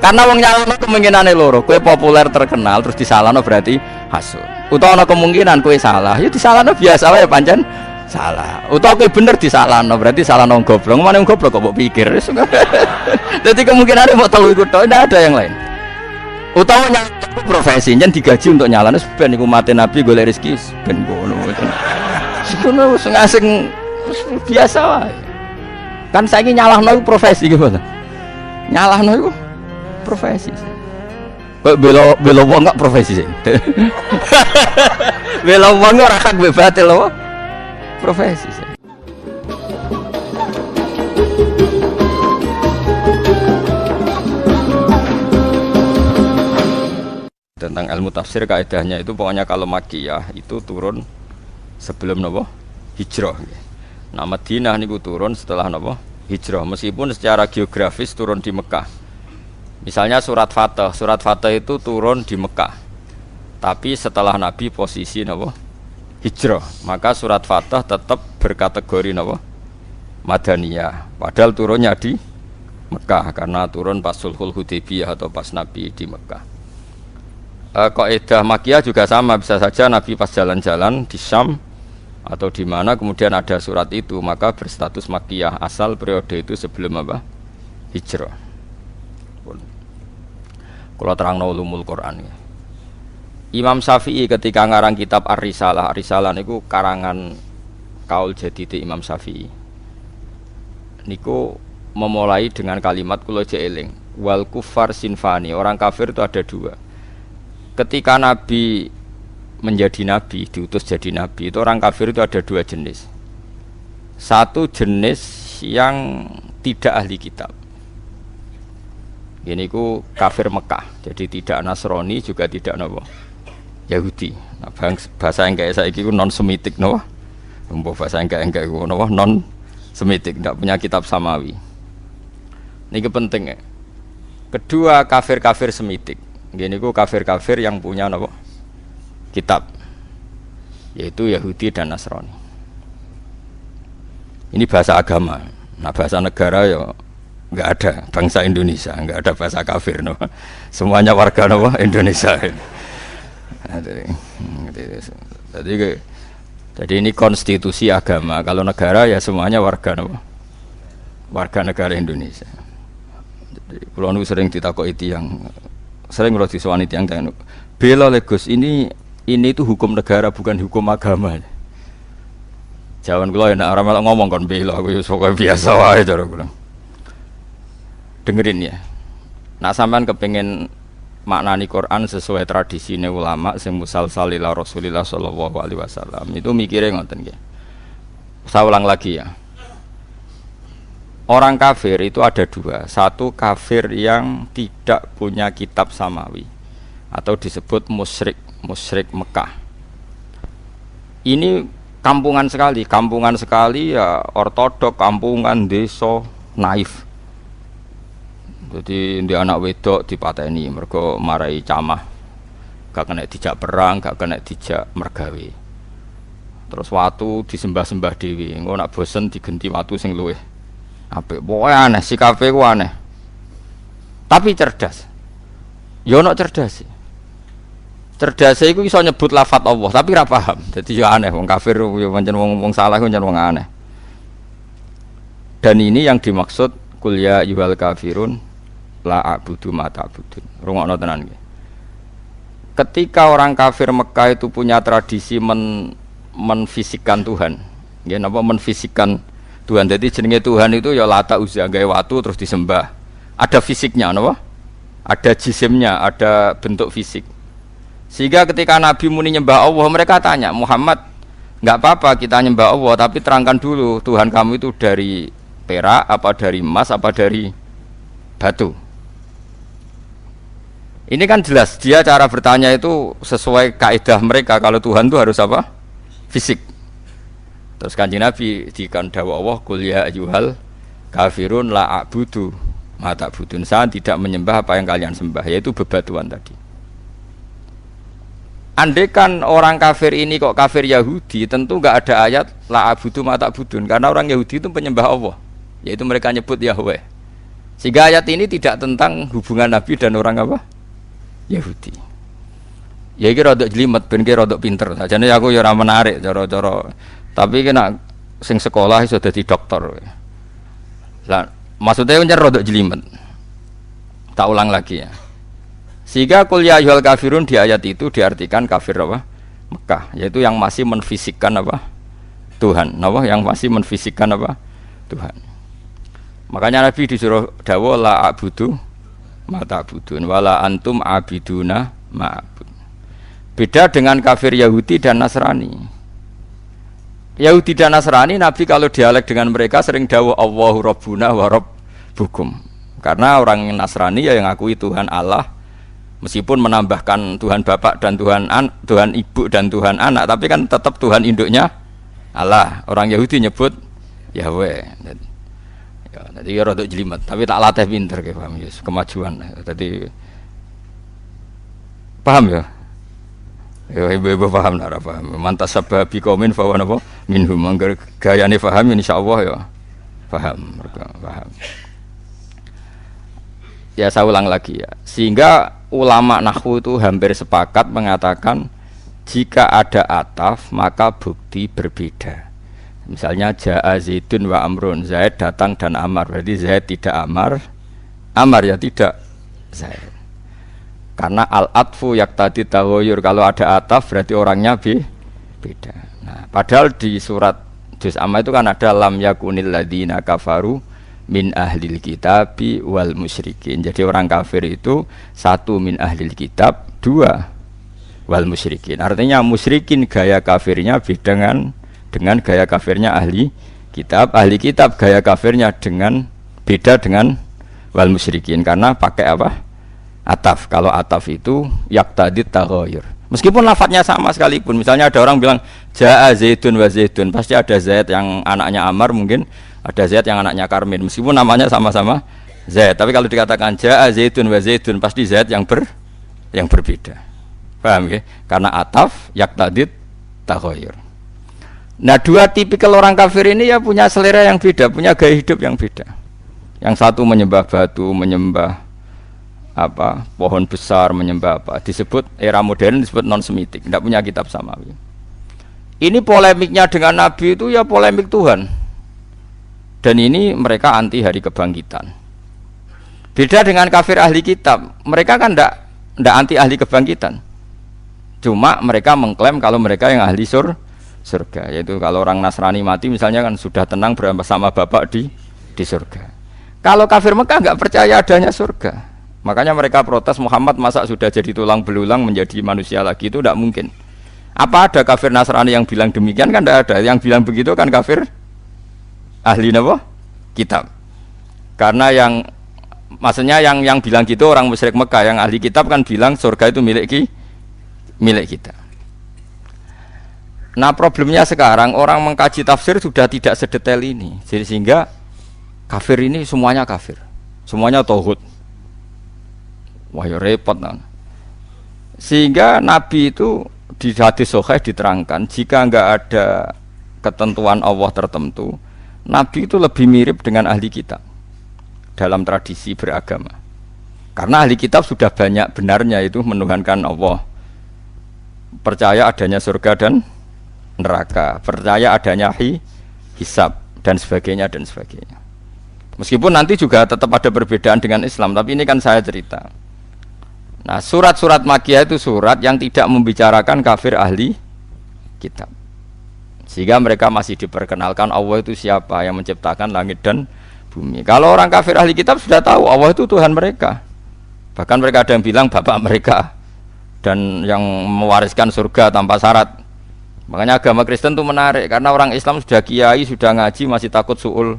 Karena wong nyalano kemungkinane loro, kowe populer terkenal terus disalahno berarti hasud. Utawa ana kemungkinan kowe salah, ya disalahno biasa wae pancen salah. Utawa kowe bener disalahno berarti salahno goblok. Mana wong goblok kok mbok pikir. Dadi kemungkinane mau telu iku tok, ndak ada yang lain. Utawa nyalano profesi yen digaji untuk nyalano ben iku mate Nabi golek rezeki ben ngono. Sekono sing asing biasa wae. Kan saiki nyalahno iku profesi gitu. Nyalahno iku profesi. Bela wong enggak profesi sih. Bela wong ora hak bebatil lho. Profesi sih. Tentang ilmu tafsir kaidahnya itu pokoknya kalau Makkiyah itu turun sebelum napa? Hijrah. Nah Madinah niku turun setelah napa? Hijrah. Meskipun secara geografis turun di Mekah. Misalnya surat Fatah itu turun di Mekah. Tapi setelah Nabi posisi napa? Hijrah. Maka surat Fatah tetap berkategori napa? Madaniyah. Padahal turunnya di Mekah karena turun pas Sulhul Hudaybiyah atau pas Nabi di Mekah. Kaidah Makkiyah juga sama, bisa saja Nabi pas jalan-jalan di Syam atau di mana kemudian ada surat itu, maka berstatus Makkiyah asal periode itu sebelum apa? Hijrah. Kalau terangno ulumul Quran ya. Imam Syafi'i ketika ngarang kitab Ar-Risalah niku karangan kaul jadid Imam Syafi'i. Niku memulai dengan kalimat kula jeeling, wal kufar sinfani, orang kafir itu ada dua. Ketika Nabi menjadi Nabi, diutus jadi Nabi, itu orang kafir itu ada dua jenis. Satu jenis yang tidak ahli kitab. Ini ku kafir Mekah, jadi tidak Nasrani juga tidak nopo Yahudi. Nah, bahasa yang kayak saya itu non Semitik nopo. Bahasa yang kayak itu nopo non Semitik, tidak punya kitab samawi. Ini penting ya. Kedua kafir Semitik. Ini ku kafir yang punya nopo kitab, yaitu Yahudi dan Nasrani. Ini bahasa agama. Nah bahasa negara ya nggak ada, bangsa Indonesia nggak ada bahasa kafir, no. Semuanya warga no, Indonesia. Jadi ini konstitusi agama. Kalau negara ya semuanya warga no, warga negara Indonesia. Jadi kalau nu sering ditakoki yang sering kalau disewani yang bela Legos ini itu hukum negara bukan hukum agama. Jawan kula enak ora melok ngomong kon bela aku pokoke biasa wae cara kula. Dengerin ya. Nak sampean kepengin maknani Quran sesuai tradisine ulama sing musalsal ila Rasulillah sallallahu alaihi wasallam, itu mikire ngoten nggih. Saya ulang lagi ya. Orang kafir itu ada dua. Satu kafir yang tidak punya kitab samawi atau disebut musyrik Mekah. Ini kampungan sekali ya, ortodok, kampungan, desa, naif. Jadi di anak wedok dipateni mergo marai camah, gak kena dijak perang, gak kena dijak mergawe. Terus watu disembah-sembah dewi, engko nak bosen digenti watu sing luwih apik. Pokoke aneh, sikape ku aneh. Tapi cerdas. Yo ono cerdas. Cerdasnya itu iso nyebut lafaz Allah, tapi ora paham. Jadi ya aneh, wong kafir yo pancen wong salah ku pancen wong aneh. Dan ini yang dimaksud kul ya ayyuhal kafirun la a'budu ma ta'budun. Rungokno tenan nggih. Ketika orang kafir Mekah itu punya tradisi menfisikkan Tuhan. Nggih napa menfisikkan Tuhan. Jadi jenenge Tuhan itu ya Lata Uzza gawe watu terus disembah. Ada fisiknya napa? Ada jisimnya, ada bentuk fisik. Sehingga ketika Nabi muni nyembah Allah, mereka tanya, Muhammad, enggak apa-apa kita nyembah Allah, tapi terangkan dulu Tuhan kamu itu dari perak, apa dari emas, apa dari batu. Ini kan jelas, dia cara bertanya itu sesuai kaidah mereka, kalau Tuhan itu harus apa? Fisik. Terus Kanjeng Nabi dikan dawuh Allah, qul ya ayyuhal kafirun la a'budu ma ta'budun. Saya tidak menyembah apa yang kalian sembah, yaitu bebatuan tadi. Andaikan orang kafir ini kok kafir Yahudi, tentu enggak ada ayat la a'budu ma ta'budun, karena orang Yahudi itu penyembah Allah, yaitu mereka nyebut Yahweh. Sehingga ayat ini tidak tentang hubungan Nabi dan orang apa? Yahudi. Ya iki rada jelimet ben ki rada pinter. Sajane aku ya ora menarik cara-cara. Tapi kena sing sekolah iso dadi dokter. Lah maksudnya kan rada jelimet. Tak ulang lagi ya. Sehingga qul ya ayyuhal kafirun di ayat itu diartikan kafir apa? Mekah, yaitu yang masih menfisikkan apa? Tuhan. Apa? Yang masih menfisikkan apa? Tuhan. Makanya Nabi disuruh dawuh la a'budu ma ta'budun wala antum abiduna ma'bud. Beda dengan kafir Yahudi dan Nasrani. Yahudi dan Nasrani Nabi kalau dialek dengan mereka sering dawuh Allahu Rabbuna wa Rabbukum. Karena orang Nasrani ya yang ngakui Tuhan Allah, meskipun menambahkan Tuhan Bapak dan Tuhan Ibu dan Tuhan Anak, tapi kan tetap Tuhan induknya Allah. Orang Yahudi nyebut Yahweh. Ya, jadi rada jelimet, tapi tak latih pinter kayak paham ya, kemajuan. Jadi paham ya? Ya ibu-ibu paham ora paham. Mantas sababi qaumin fa wa napa minhum anggar gayane paham insyaallah ya. Paham, paham. Ya saya ulang lagi ya. Sehingga ulama nahwu itu hampir sepakat mengatakan jika ada ataf maka bukti berbeda. Misalnya Ja'a Zaidun wa Amrun, Zaid datang dan Amar, berarti Zaid tidak Amar, Amar ya tidak Zaid. Karena al-atfu yaqtadi taghayyur, kalau ada ataf berarti orangnya beda. Nah, padahal di surat Juz Amma itu kan ada lam yakunil ladzina kafaru min ahlil kitabi wal musyrikin. Jadi orang kafir itu satu min ahlil kitab, dua wal musyrikin. Artinya musyrikin gaya kafirnya beda dengan gaya kafirnya ahli kitab gaya kafirnya beda dengan wal musyrikin karena pakai apa? Ataf. Kalau ataf itu yaqtadi taghayyur. Meskipun lafadznya sama sekalipun, misalnya ada orang bilang Ja'a Zaidun wa Zaidun, pasti ada Zaid yang anaknya Amar, mungkin ada Zaid yang anaknya Karmin, meskipun namanya sama-sama Zaid. Tapi kalau dikatakan Ja'a Zaidun wa Zaidun, pasti Zaid yang berbeda. Paham ya? Karena ataf yaqtadi taghayyur. Nah, dua tipikal orang kafir ini ya punya selera yang beda, punya gaya hidup yang beda. Yang satu menyembah batu, menyembah apa, pohon besar, menyembah apa, disebut era modern disebut non-semitik, tidak punya kitab samawi. Ini polemiknya dengan Nabi itu ya polemik Tuhan. Dan ini mereka anti hari kebangkitan. Beda dengan kafir ahli kitab, mereka kan tidak anti ahli kebangkitan. Cuma mereka mengklaim kalau mereka yang ahli surga, yaitu kalau orang Nasrani mati misalnya kan sudah tenang bersama Bapak di surga. Kalau kafir Mekah nggak percaya adanya surga, makanya mereka protes Muhammad masa sudah jadi tulang belulang menjadi manusia lagi, itu tidak mungkin. Apa ada kafir Nasrani yang bilang demikian? Kan tidak ada. Yang bilang begitu kan kafir ahli apa? Kitab. Karena yang maksudnya yang bilang gitu orang musyrik Mekah, yang ahli kitab kan bilang surga itu milik kita. Nah, problemnya sekarang orang mengkaji tafsir sudah tidak sedetail ini. Jadi sehingga kafir ini semuanya kafir. Semuanya tauhid. Wah, ya repot kan. Sehingga Nabi itu di hadis sahih diterangkan jika enggak ada ketentuan Allah tertentu, Nabi itu lebih mirip dengan ahli kitab dalam tradisi beragama. Karena ahli kitab sudah banyak benarnya itu menuhankan Allah. Percaya adanya surga dan neraka, percaya adanya hisab dan sebagainya. Meskipun nanti juga tetap ada perbedaan dengan Islam, tapi ini kan saya cerita. Nah, surat-surat Makkiyah itu surat yang tidak membicarakan kafir ahli kitab, sehingga mereka masih diperkenalkan Allah itu siapa yang menciptakan langit dan bumi. Kalau orang kafir ahli kitab sudah tahu Allah itu Tuhan mereka, bahkan mereka ada yang bilang Bapak mereka dan yang mewariskan surga tanpa syarat. Makanya agama Kristen itu menarik, karena orang Islam sudah kiai, sudah ngaji, masih takut su'ul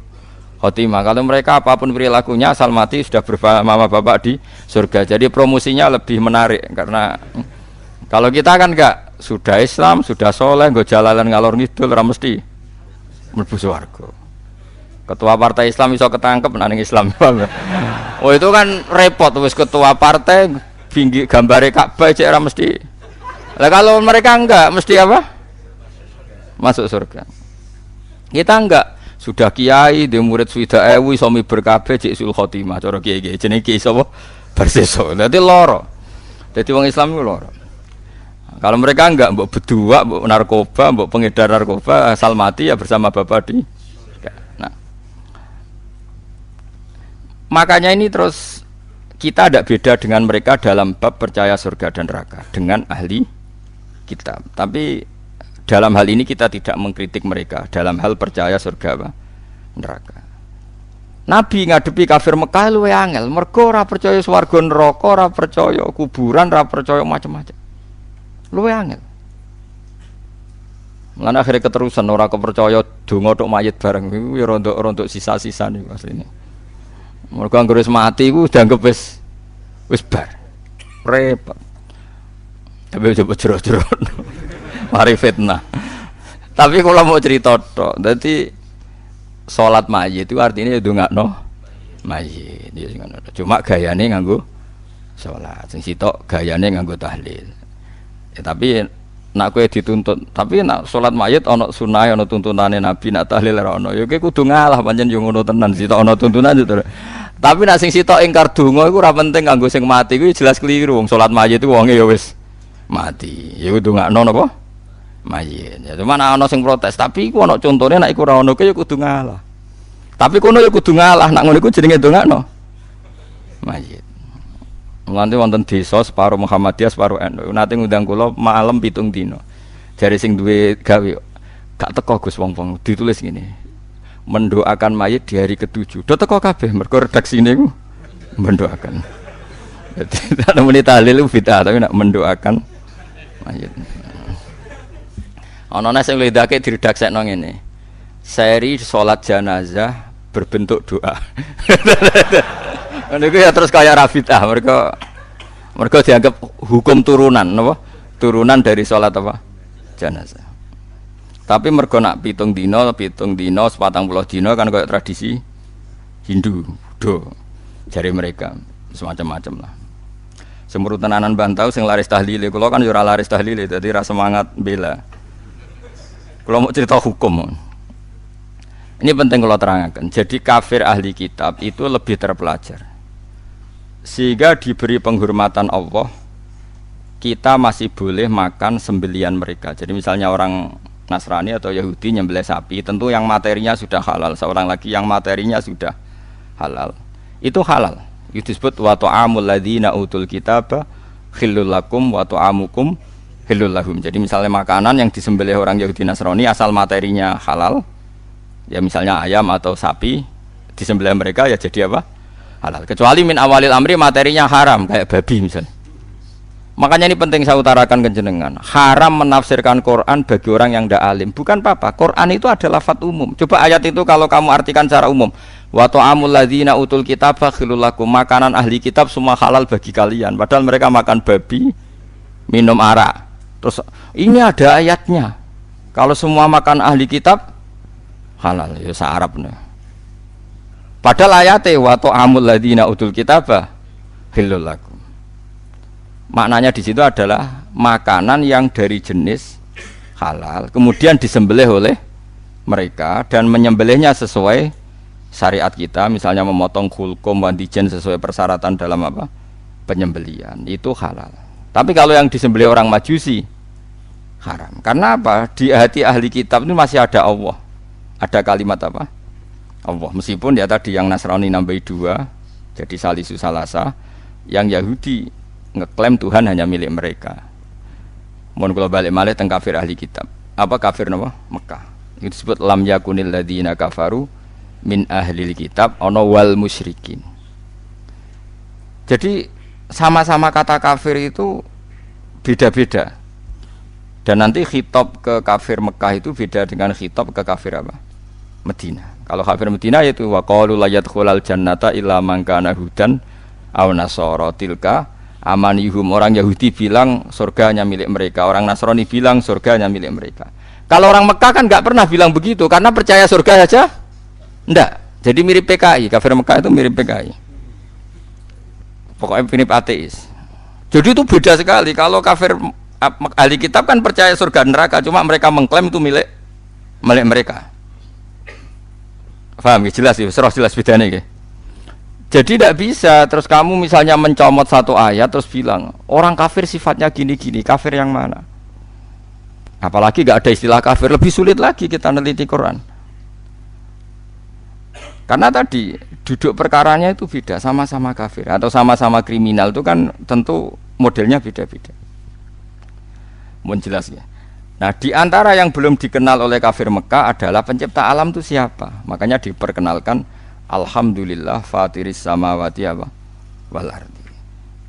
khotimah. Kalau mereka apapun perilakunya asal mati sudah bersama Bapak di surga. Jadi promosinya lebih menarik, karena kalau kita kan enggak, sudah Islam, sudah soleh, nggo jalalan ngalor ngidul ora mesti mlebu swarga. Ketua partai Islam iso ketangkep nang Islam. Oh itu kan repot, wis ketua partai gambare Ka'bah cek ora mesti. Lah kalau mereka enggak mesti apa? Masuk surga. Kita enggak, Sudah kiai, dia murid swida ewu, iso miber kabeh jek sul khotimah. Cara kiai-kiai jenenge kiai sapa? Berseso. Dadi loro. Dadi wong Islam iku loro. Kalau mereka enggak mbok bedua, mbok narkoba, mbok pengedar narkoba, asal mati ya bersama bapak di. Nah. Makanya ini terus kita tidak beda dengan mereka dalam bab percaya surga dan neraka dengan ahli kitab. Tapi dalam hal ini kita tidak mengkritik mereka dalam hal percaya surga apa? Neraka. Nabi ngadepi kafir Mekah luwe angel, mergo ora percaya swarga neraka, ora percaya kuburan, ora percaya macam-macam. Luwe angel. Mulane akhirnya keterusan ora kepercaya donga tok mayit bareng iku ya rontok sisa-sisa niku asline. Mergo anggere wis mati iku dianggep wis bar. Repot. Tapi coba jero-jero. Mari fitnah. Tapi kalau mau cerita tok, dadi salat mayit itu artinya ndongakno mayit. Cuma gayane nganggo salat, sing sitok gayane nganggo tahlil. Ya, tapi nak kowe dituntut, tapi nak salat mayit ana sunah ana tuntunane Nabi, nak tahlil ora ana. Ya kowe kudu ngalah pancen yo ngono tenan, sitok ana tuntunan itu. Tapi nak sing sitok ingkar donga iku ora penting kanggo sing mati iku jelas keliru. Wong salat mayit iku wonge ya wis mati. Ya kudu ndongakno napa? Mayit. Ya cuma ana sing protes, tapi iku ana contone nek iku ora ono ya kudu ngalah. Tapi kono ya kudu ngalah, nak ngono iku jenenge ndongakno mayit. Mulane wonten desa separo Muhammadiyah separo NU. Nate ngundang kula malam 7 dina. Jare sing duwe gawe gak teko Gus wong-wong ditulis ngene. Mendoakan mayit di hari ke-7. Do teko kabeh mergo redaksine iku mendoakan. Dadi nek muni tahlil bid'ah tapi nak mendoakan mayit. Ana sing ledake diredaksekno ngene. Seri salat jenazah berbentuk doa. Niku ya terus kaya rafidah mergo dianggap hukum turunan napa? Turunan dari salat apa? Jenazah. Tapi mergo nak 7 dina, 40 dina kan kaya tradisi Hindu, do. Jare mereka semacam-macam lah. Semurut tenanan bantau sing laris tahlile, kula kan yo ora laris tahlile, dadi ra semangat bela. Kalau mau cerita hukum, ini penting kalau terangkan. Jadi kafir ahli kitab itu lebih terpelajar, sehingga diberi penghormatan Allah. Kita masih boleh makan sembelian mereka. Jadi misalnya orang Nasrani atau Yahudi nyembelih sapi, tentu yang materinya sudah halal. Seorang lagi yang materinya sudah halal, itu halal. Itu disebut wa ta'amul ladzina utul kitaba khillul lakum wa ta'amukum hilul lahum. Jadi misalnya makanan yang disembelih orang Yahudi Nasrani asal materinya halal, ya misalnya ayam atau sapi disembelih mereka ya jadi apa? Halal. Kecuali min awalil amri materinya haram kayak babi misalnya. Makanya ini penting saya utarakan ke jenengan. Haram menafsirkan Quran bagi orang yang tidak alim. Bukan apa-apa. Quran itu adalah lafaz umum. Coba ayat itu kalau kamu artikan secara umum. Wa ta'amul ladzina utul kitaba khilul lakum. Makanan ahli kitab semua halal bagi kalian. Padahal mereka makan babi, minum arak. Terus ini ada ayatnya. Kalau semua makan ahli kitab halal, ya sa-Arabnya. Padahal ayatnya wa ta'amul ladzina utul kitaba halal lakum. Maknanya di situ adalah makanan yang dari jenis halal, kemudian disembelih oleh mereka dan menyembelihnya sesuai syariat kita, misalnya memotong kulkum wandijen sesuai persyaratan dalam apa? Penyembelihan, itu halal. Tapi kalau yang disembelih orang Majusi haram. Karena apa? Di hati ahli kitab ini masih ada Allah. Ada kalimat apa? Allah. Meskipun ya tadi yang Nasrani nambahi 2 jadi salisu salasa, yang Yahudi ngeklaim Tuhan hanya milik mereka. Mohon kalau balik malih teng kafir ahli kitab. Apa kafir napa? Mekah. Itu disebut lam yakunil ladzina kafaru min ahlil kitab ana wal musyrikin. Jadi sama-sama kata kafir itu beda-beda. Dan nanti khitab ke kafir Mekah itu beda dengan khitab ke kafir apa? Medina. Kalau kafir Medina yaitu wa qalu la yadkhulal jannata illa man kana hudan aw nasara tilka amanihum. Orang Yahudi bilang surganya milik mereka, orang Nasrani bilang surganya milik mereka. Kalau orang Mekah kan nggak pernah bilang begitu karena percaya surga aja enggak. Jadi mirip PKI, kafir Mekah itu mirip PKI. Pokoknya mirip ateis. Jadi itu beda sekali. Kalau kafir ahli kitab kan percaya surga neraka, cuma mereka mengklaim itu milik mereka. Paham ya? Jelas ya, serah jelas bedanya ya. Jadi tidak bisa terus kamu misalnya mencomot satu ayat terus bilang orang kafir sifatnya gini-gini, kafir yang mana? Apalagi nggak ada istilah kafir, lebih sulit lagi kita neliti Quran. Karena tadi duduk perkaranya itu beda, sama-sama kafir atau sama-sama kriminal itu kan tentu modelnya beda-beda. Mohon jelas ya. Nah, di antara yang belum dikenal oleh kafir Mekah adalah pencipta alam itu siapa? Makanya diperkenalkan Alhamdulillah fatiris samawati wal ardi.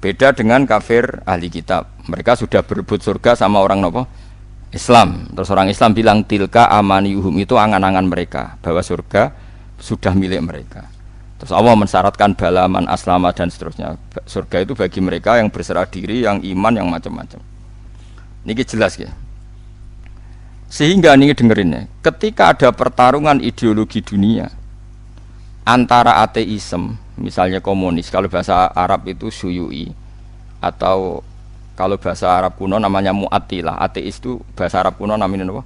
Beda dengan kafir ahli kitab. Mereka sudah berebut surga sama orang nopo? Islam. Terus orang Islam bilang tilka amaniyuhum, itu angan-angan mereka bahwa surga sudah milik mereka. Terus Allah mensyaratkan balaman aslama dan seterusnya. Surga itu bagi mereka yang berserah diri, yang iman, yang macam-macam. Ini jelas ya. Sehingga ini dengerin ya, ketika ada pertarungan ideologi dunia antara ateisme, misalnya komunis, kalau bahasa Arab itu syuyu'i, atau kalau bahasa Arab kuno namanya mu'attilah. Ateis itu bahasa Arab kuno namanya apa?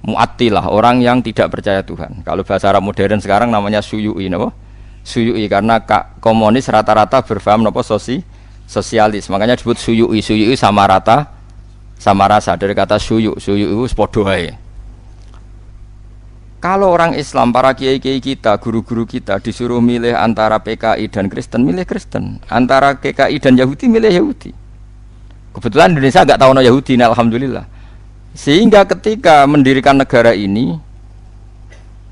Mu'attilah, orang yang tidak percaya Tuhan. Kalau bahasa Arab modern sekarang namanya syuyu'i, apa? Syuyu'i, karena komunis rata-rata berfaham apa? Sosialis, makanya disebut syuyu'i. Syuyu'i sama rata sama rasa, dari kata syuyu itu sepodo wae. Kalau orang Islam, para kiai-kiai kita, guru-guru kita disuruh milih antara PKI dan Kristen, milih Kristen. Antara PKI dan Yahudi, milih Yahudi. Kebetulan Indonesia enggak tahu no Yahudi, nah, alhamdulillah. Sehingga ketika mendirikan negara ini,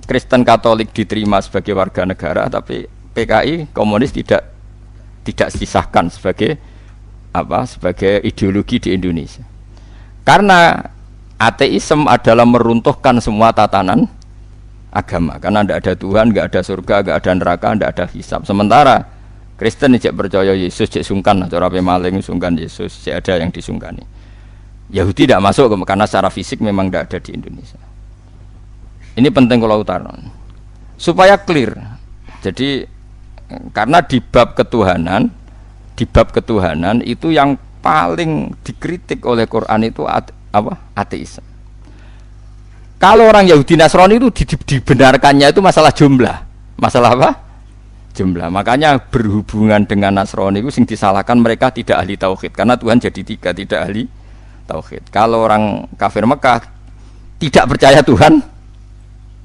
Kristen Katolik diterima sebagai warga negara, tapi PKI komunis tidak disahkan sebagai apa? Sebagai ideologi di Indonesia. Karena ateisme adalah meruntuhkan semua tatanan agama. Karena tidak ada Tuhan, tidak ada surga, tidak ada neraka, tidak ada hisab. Sementara Kristen tidak percaya Yesus, cek sungkan, cara pemaling sungkan Yesus, cek ada yang disungkani. Yahudi tidak masuk karena secara fisik memang tidak ada di Indonesia. Ini penting kalau utara supaya clear. Jadi karena di bab ketuhanan itu yang paling dikritik oleh Quran itu ateisme. Kalau orang Yahudi Nasrani itu dibenarkannya itu masalah jumlah. Masalah apa? Jumlah. Makanya berhubungan dengan Nasrani itu sing disalahkan mereka tidak ahli tauhid, karena Tuhan jadi tiga, tidak ahli tauhid. Kalau orang kafir Mekah tidak percaya Tuhan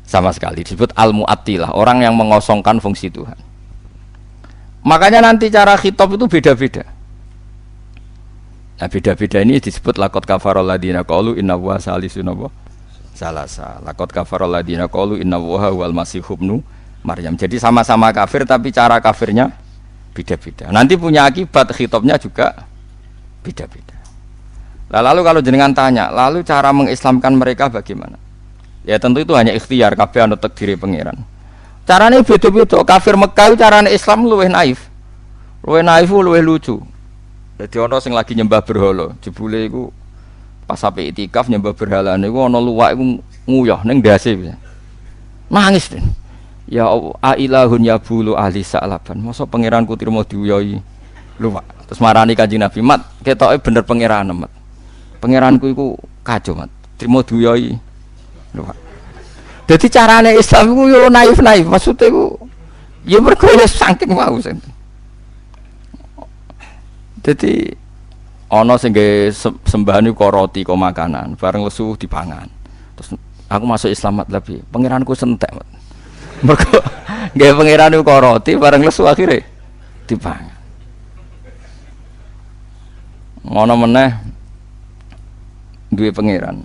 sama sekali, disebut al-mu'attilah, orang yang mengosongkan fungsi Tuhan. Makanya nanti cara khitab itu beda-beda. Nah, beda-beda ini disebut laqad kafarul ladina qalu inna wa salisun salasa. Laqad kafarul ladina qalu inna wa wal masih ibnu Maryam. Jadi sama-sama kafir tapi cara kafirnya beda-beda. Nanti punya akibat khitabnya juga beda-beda. Lalu kalau jenengan tanya, lalu cara mengislamkan mereka bagaimana? Ya tentu itu hanya ikhtiar, kabeh anut takdire pangeran. Carane beda-beda. Kafir Mekah carane Islam luwih naif. Luwih lucu. Jadi ono sing lagi nyembah berhala, jebule iku pas sampai itikaf nyembah berhala niku ana luwak iku nguyah ning ndase. Nangis den. Ya ailahun ya bulu ahli sa'laban. Masa pangeranku trimo diuyahi luwak. Terus marani Kanjeng Nabi, "Mat, ketoke bener pangeran, Mat. Pangeranku iku kacau, Mat. Trimo diuyahi luwak." Jadi carane Islam iku yo naif-naif, maksudnya iku ya mergo saking mau sen. Jadi ana sing nggih sembahan iku roti kok makanan, bareng lesu dipangan. Terus aku masuk Islam lebih, pangeranku sentek. Mergo nggih pangeran iku roti bareng lesu akhire dipangan. Ngono meneh duwe pangeran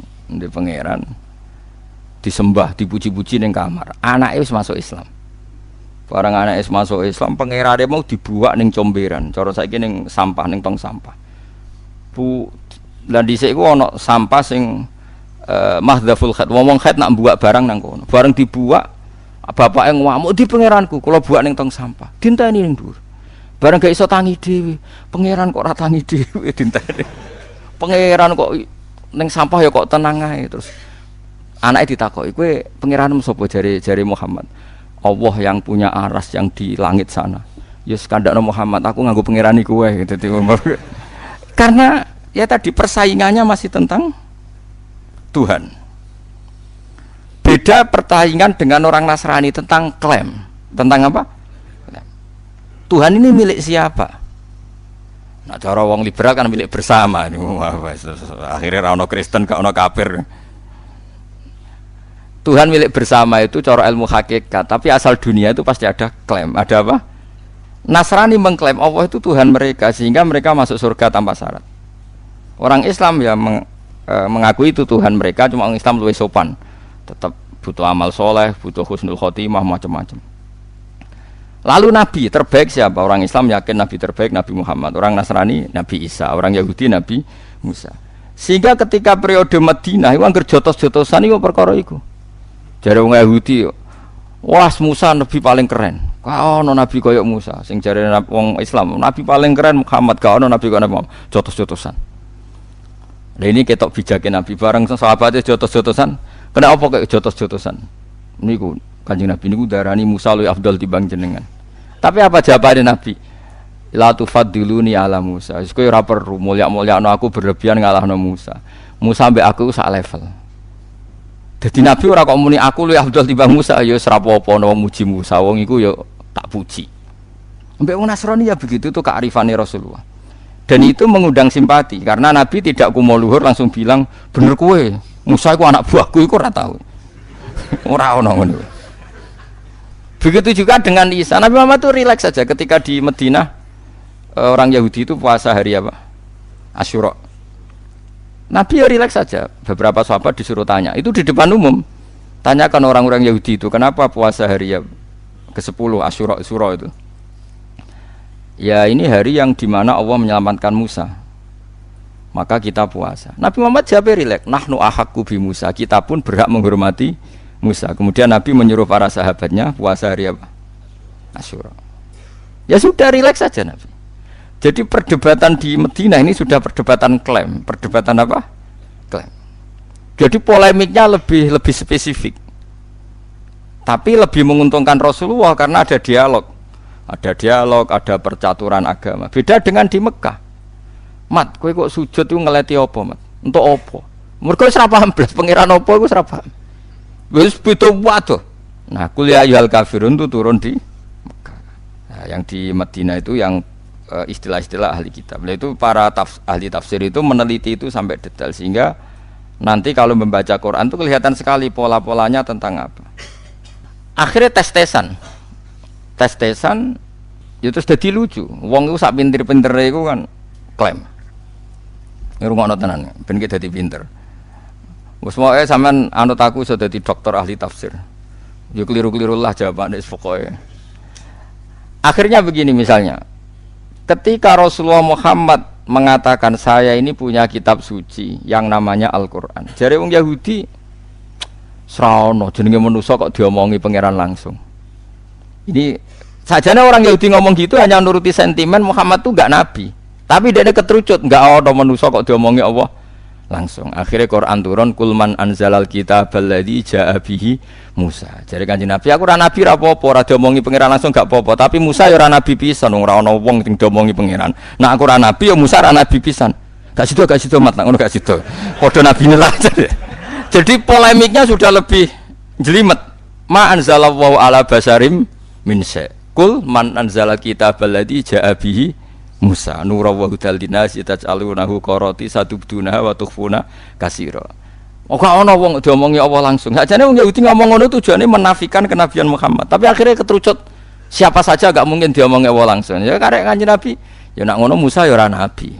disembah, dipuji-puji ning kamar. Anake wis masuk Islam. Barang anak es masuk Islam, pangerane mau dibuak ning comberan. Cara saiki ning sampah, ning tong sampah. Lah dhisik iku ana sampah sing mahdhaful khat. Wong khat nak buak barang nang kono. Bareng dibuak, bapake ngamuk di pangeranku, kula buak ning tong sampah. Dinteni ning dhuwur. Bareng gak iso tangi dhewe. Pangeran kok ora tangi dhewe dinteni. Pangeran kok ning sampah ya kok tenang ae terus. Anake ditakoki, "Kowe pangeranmu sapa?" jare Muhammad. Allah yang punya aras yang di langit sana. Ya skandakno Muhammad, aku nganggo pangeran iku wae dadi karena ya tadi persaingannya masih tentang Tuhan. Beda persaingan dengan orang Nasrani tentang klaim. Tentang apa? Tuhan ini milik siapa? Nah, cara wong liberal kan milik bersama. Akhirnya ra ono Kristen, gak ono kafir. Tuhan milik bersama itu cara ilmu hakikat, tapi asal dunia itu pasti ada klaim. Ada apa? Nasrani mengklaim Allah itu Tuhan mereka sehingga mereka masuk surga tanpa syarat. Orang Islam ya mengakui itu Tuhan mereka, cuma orang Islam lebih sopan. Tetap butuh amal soleh, butuh husnul khotimah, macam-macam. Lalu Nabi terbaik siapa? Orang Islam yakin Nabi terbaik Nabi Muhammad. Orang Nasrani Nabi Isa. Orang Yahudi Nabi Musa. Sehingga ketika periode Madinah itu angger jotos-jotosan itu perkara itu. Jare wong Yahudi, wah Musa Nabi paling keren. Kau no Nabi koyok Musa. Sing jare wong Islam, Nabi paling keren Muhammad. Kau no Nabi koyok Muhammad. Jotos-jotosan. Nah ini ketok bijakin Nabi bareng sahabatnya jotos-jotosan. Kenapa kayak jotos-jotosan? Niku Kanjeng Nabi niku darani Musa luwih afdal timbang jenengan. Tapi apa jawabane Nabi? La tufaddiluni ala Musa. Wis kowe ora perlu mulya-mulyakno aku berlebihan ngalahno Musa. Musa mbek aku sak level. Dadi Nabi ora kok muni aku luwih afdal timbang Musa ya ora apa-apa wong muji Musa wong iku ya tak puji. Mbek wong Nasrani ya begitu tuh kearifane Rasulullah. Dan itu mengundang simpati karena Nabi tidak kumo luhur langsung bilang bener kowe Musa iku anak buahku iku ora tau. Ora ono ngono. Begitu juga dengan Isa. Nabi Muhammad itu rileks saja ketika di Madinah orang Yahudi itu puasa hari apa? Asyura. Nabi ya rileks saja. Beberapa sahabat disuruh tanya. Itu di depan umum. Tanyakan orang-orang Yahudi itu kenapa puasa hari ya ke-10 Asyura itu. Ya ini hari yang dimana Allah menyelamatkan Musa. Maka kita puasa. Nabi Muhammad jawab rileks. Nahnu ahaqqu bi Musa. Kita pun berhak menghormati Musa. Kemudian Nabi menyuruh para sahabatnya puasa hari apa? Asyura. Ya sudah rileks saja Nabi. Jadi perdebatan di Madinah ini sudah perdebatan klaim. Perdebatan apa? Klaim. Jadi polemiknya lebih spesifik. Tapi lebih menguntungkan Rasulullah karena ada dialog. Ada dialog, ada percaturan agama. Beda dengan di Mekah. Mat, kowe kok sujud itu ngeleti apa, Mat? Untuk apa? Mergo wis ora paham blas pangeran apa iku wis ora paham. Wis beda waduh. Nah, kuliah ayyuhal kafirun itu turun di Mekah. Nah, yang di Madinah itu yang istilah-istilah ahli kitab. Nah, itu para ahli tafsir itu meneliti itu sampai detail sehingga nanti kalau membaca Quran itu kelihatan sekali pola-polanya tentang apa. Akhirnya tes-tesan itu sudah lucu. Wong itu sak pinter-pintere iku kan klaim. Ngrungokno tenan ben ki dadi pinter. Wes moe sampean anut aku iso dadi dokter ahli tafsir. Ya keliru-keliru lah jawabane pokoke. Akhirnya begini misalnya. Ketika Rasulullah Muhammad mengatakan saya ini punya kitab suci yang namanya Al-Qur'an. Jare wong Yahudi sraono jenenge manusa kok diomongi pangeran langsung. Ini sajane orang Yahudi ngomong gitu hanya nuruti sentimen Muhammad tuh enggak nabi. Tapi dia keterucut enggak ada manusa kok diomongi Allah langsung. Akhirnya Quran turun kulman anzalal kitabal ladzi jaa bihi Musa. Jadi Kanjeng Nabi aku ora nabi ra apa-apa, ora diomongi pangeran langsung gak apa-apa, tapi Musa ya ora nabi pisan, ora ana wong sing diomongi pangeran. Nah aku ora nabi ya Musa ora nabi pisan. Gak sido mat ngono gak sido. Padha nabine lah. Jadi polemiknya sudah lebih jelimet. Ma anzalallahu ala basarim min sa. Kul man anzalal kitabal ladzi jaa bihi Musa nura wa hudal dinas taj'alunahu qarati satubduna wa tukhfuna katsira. Ora ana wong diomongi Allah langsung. Sakjane wong Yahudi ngomong ngono tujuane menafikan kenabian Muhammad. Tapi akhirnya keterucut siapa saja gak mungkin diomongi Allah langsung. Ya karek Kanjeng Nabi, ya nak ngono Musa ya ora nabi.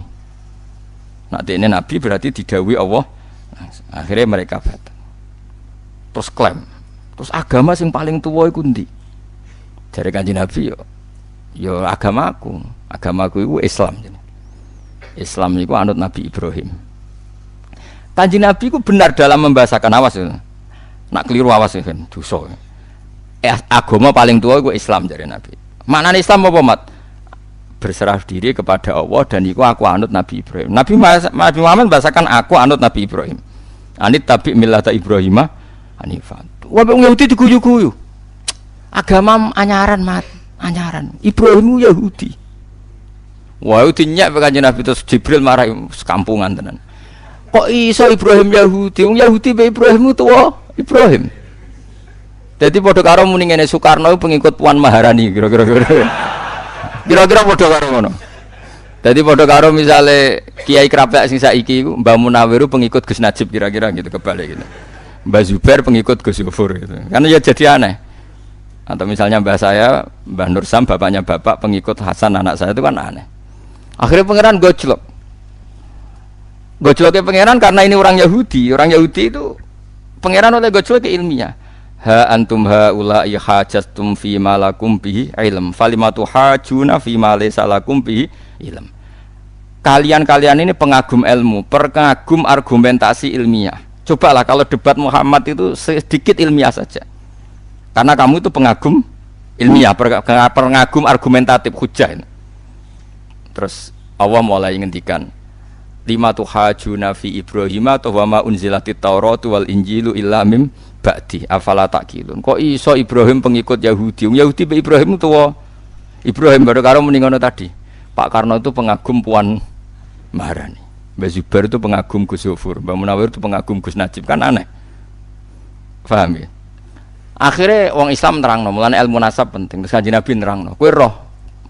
Nak dene nabi berarti didhawuhi Allah. Akhirnya mereka batal. Terus klaim. Terus agama sing paling tuwa iku ndi? Jare Kanjeng Nabi ya agamaku itu Islam. Islam itu anut Nabi Ibrahim. Kanjeng Nabi itu benar dalam membahasakan, awas ya. Nak keliru awas ya kan, dosa. Agama paling tua itu Islam jare Nabi. Maknane Islam apa, Mat? Berserah diri kepada Allah dan iku aku anut Nabi Ibrahim. Nabi Muhammad membahasakan aku anut Nabi Ibrahim. Anit tabi millata Ibrahimah hanifan. Wah wong Yahudi diguyu-guyu. Agama anyaran, Mat. Anyaran. Ibrahim Yahudi. Wah, itu nyak Kanjeng Nabi terus Jibril marah sekampungan tenan. Kok iso Ibrahim Yahudi? Wong Yahudi be Ibrahim itu Ibrahim. Jadi padha karo muni ngene Soekarno pengikut Puan Maharani kira-kira. Kira-kira padha karo ngono. Jadi padha karo misale Kiai Krapek sing saiki iku Mbah Munawir pengikut Gus Najib kira-kira gitu kebalik gitu. Mbah Zubair pengikut Gus Yofur gitu. Karena ya jadi aneh. Atau misalnya mbah saya, Mbah Nursam bapaknya bapak pengikut Hasan anak saya itu kan aneh. Akhirnya pangeran gojlok. Gojloknya pangeran karena ini orang Yahudi. Orang Yahudi itu pangeran oleh gojlok ilmiah. Ha antum haula'i hajastum fi ma lakum bihi ilm falimatu hajuna fi ma laysa lakum bihi ilm. Kalian-kalian ini pengagum ilmu, pengagum argumentasi ilmiah. Cobalah kalau debat Muhammad itu sedikit ilmiah saja. Karena kamu itu pengagum ilmiah, pengagum argumentatif hujah. Terus Allah mulai ngendikan, lima tuhajuna fi Ibrahim atau wama unzilatit Tauratu wal Injilu illa mim ba'di afala taqilun. Kok iso Ibrahim pengikut Yahudi? Yahudi be Ibrahim tuwa. Ibrahim baru karo muni ngono tadi. Pak Karno itu pengagum Puan Maharani. Mbah Zubair itu pengagum Gus Yofur, Mbah Munawir itu pengagum Gus Najib, kan aneh. Paham ya? Akhirnya wong Islam nerangno, mulane ilmu nasab penting. Terus Kanjeng Nabi nerangno, kowe roh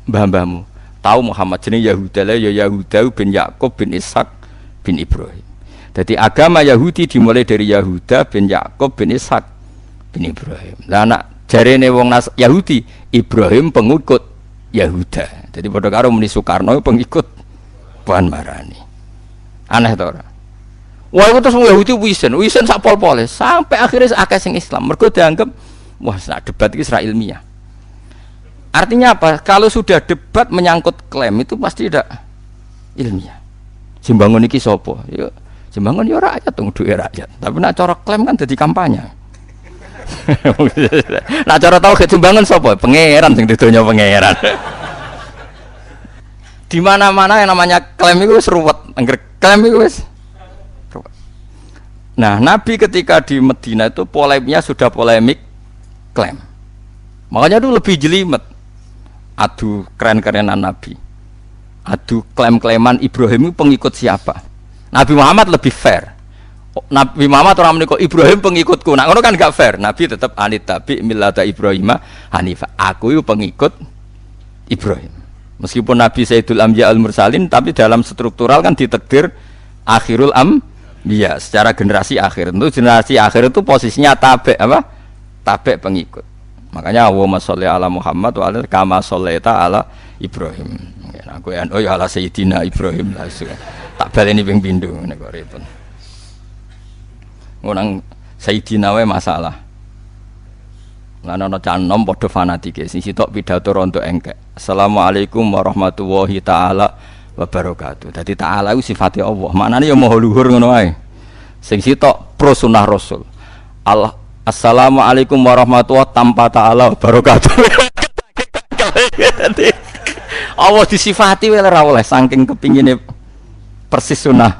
mbah-mbahmu, tahu Muhammad jenenge Yahuda ya Yahuda bin Yakub bin Ishak bin Ibrahim. Jadi agama Yahudi dimulai dari Yahuda bin Yakub bin Ishak bin Ibrahim. Lah anak jarene wong Yahudi, Ibrahim pengikut Yahuda. Jadi padha karo muni Soekarno pengikut Puan Maharani. Aneh to ora? Wah itu terus Yahudi wisen sak pol-pole sampai akhirnya akeh sing Islam. Mergo dianggap wah sak debat iki ora ilmiah. Artinya apa? Kalau sudah debat menyangkut klaim itu pasti tidak ilmiah. Simbangun iki sapa? Ya simbangun ya rakyat tunggu duwe rakyat. Tapi nek cara klaim kan dadi kampanye. Nek cara tauhid simbangun sapa? Pangeran sing didonya pangeran. Di mana-mana yang namanya klaim itu wis ruwet. Angger klaim itu wis. Nah, Nabi ketika di Medina itu polemiknya sudah polemik klaim. Makanya itu lebih jelimet. Adu keren-kerenan Nabi. Adu klaim-klaiman Ibrahim itu pengikut siapa? Nabi Muhammad lebih fair. Nabi Muhammad orang menikah Ibrahim pengikutku. Nah, itu kan gak fair. Nabi tetap anit tabi millata Ibrahim Hanifah. Aku itu pengikut Ibrahim. Meskipun Nabi Sayyidul Anbiya al-Mursalin, tapi dalam struktural kan ditakdir akhirul Iya, secara generasi akhir. Itu generasi akhir itu posisinya tabe apa? Tabe pengikut. Makanya Allahumma sholli ala Muhammad wa ala kama shollaita ala Ibrahim. Aku ya ala Sayyidina Ibrahim lah. Tak baleni ping pindho nek kok repot. Nang Sayyidina wae masalah. Lan ana canom padha fanatike sing sitok pidato rontok engkek. Assalamualaikum warahmatullahi taala wabarakatuh. Dadi ta'ala iku sifate Allah. Maknane ya maha luhur ngono wae. Sing sitok pro sunah Rasul. Allah Assalamualaikum warahmatullahi tanpa ta'ala wabarakatuh. Allah disifati wae ora oleh saking kepingine persis sunah.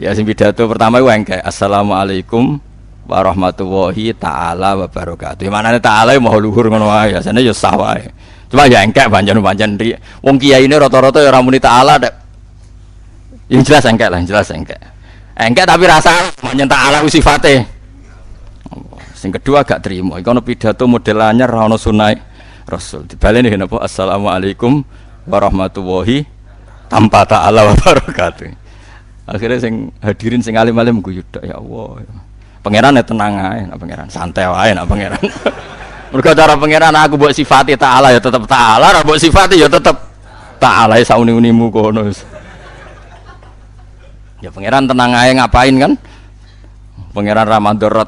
Ya sing pidato pertama iku engke Assalamualaikum warahmatullahi taala wabarakatuh. Maknane ta'ala maha luhur ngono wae. Asane ya sah wae. Cuma ya engkek pancen wong kiai ini rata-rata ya ora muni ta'ala nek. Yang jelas engkek lah, jelas engkek. Engkek tapi rasa pancen ta'ala ku sifate. Sing kedua gak terima. Iku ono pidato model anyar ora ono sunah Rasul. Dibaleni napa Assalamualaikum warahmatullahi tanpa ta'ala wabarakatuh. Akhirnya sing hadirin sing alim-alim guyu ya Allah. Pangeran ya tenang ae, pangeran santai wae nak pangeran. Mergo cara pangeran aku mbok sifati ta'ala ya tetep ta'ala, ora mbok sifati ya tetep ta'ala ya sauni-unimu kono. Ya pangeran tenang ae ngapain kan? Pangeran Ramadan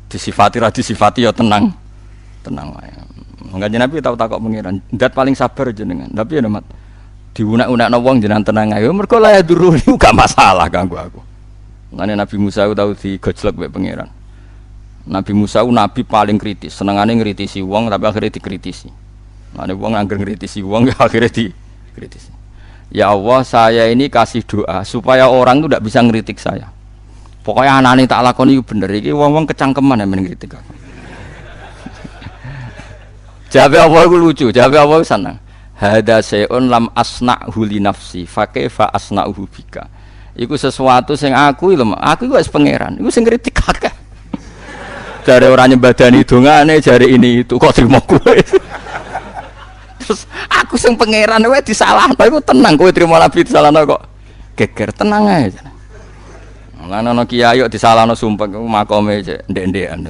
disifati ra disifati ya tenang. Tenang wae. Kanjeng Nabi tau takok pangeran, "Ndat paling sabar jenengan." Tapi ya mat diunak-unakno wong jenengan tenang ae. Mergo la ya duru niku gak masalah kanggo aku. Ngene Nabi Musa tau digojlok mek pangeran. Nabi Musa nabi paling kritis, senengane ngritisi wong tapi akhirnya dikritisi. Mane wong angger ngritisi wong akhirnya dikritisi. Ya Allah, saya ini kasih doa supaya orang itu tidak bisa ngritik saya. Pokoknya anane tak lakoni bener iki wong-wong kecangkeman yang ngritik aku. Jawabe Allah iku lucu, jawabe Allah seneng. Hada sayun lam asna'hu li nafsi fa kaifa asna'uhu bika. Iku sesuatu sing aku iku wis pangeran, iku sing ngritik akeh. Jare ora nyembadani dongane, jare ini itu kok trimo kowe. Terus aku sing pangeran wae disalahno iku tenang kowe trimo nabi disalahno kok geger tenang ae. Lan ana kiai kok disalahno sumpek makome cek ndek-ndekan.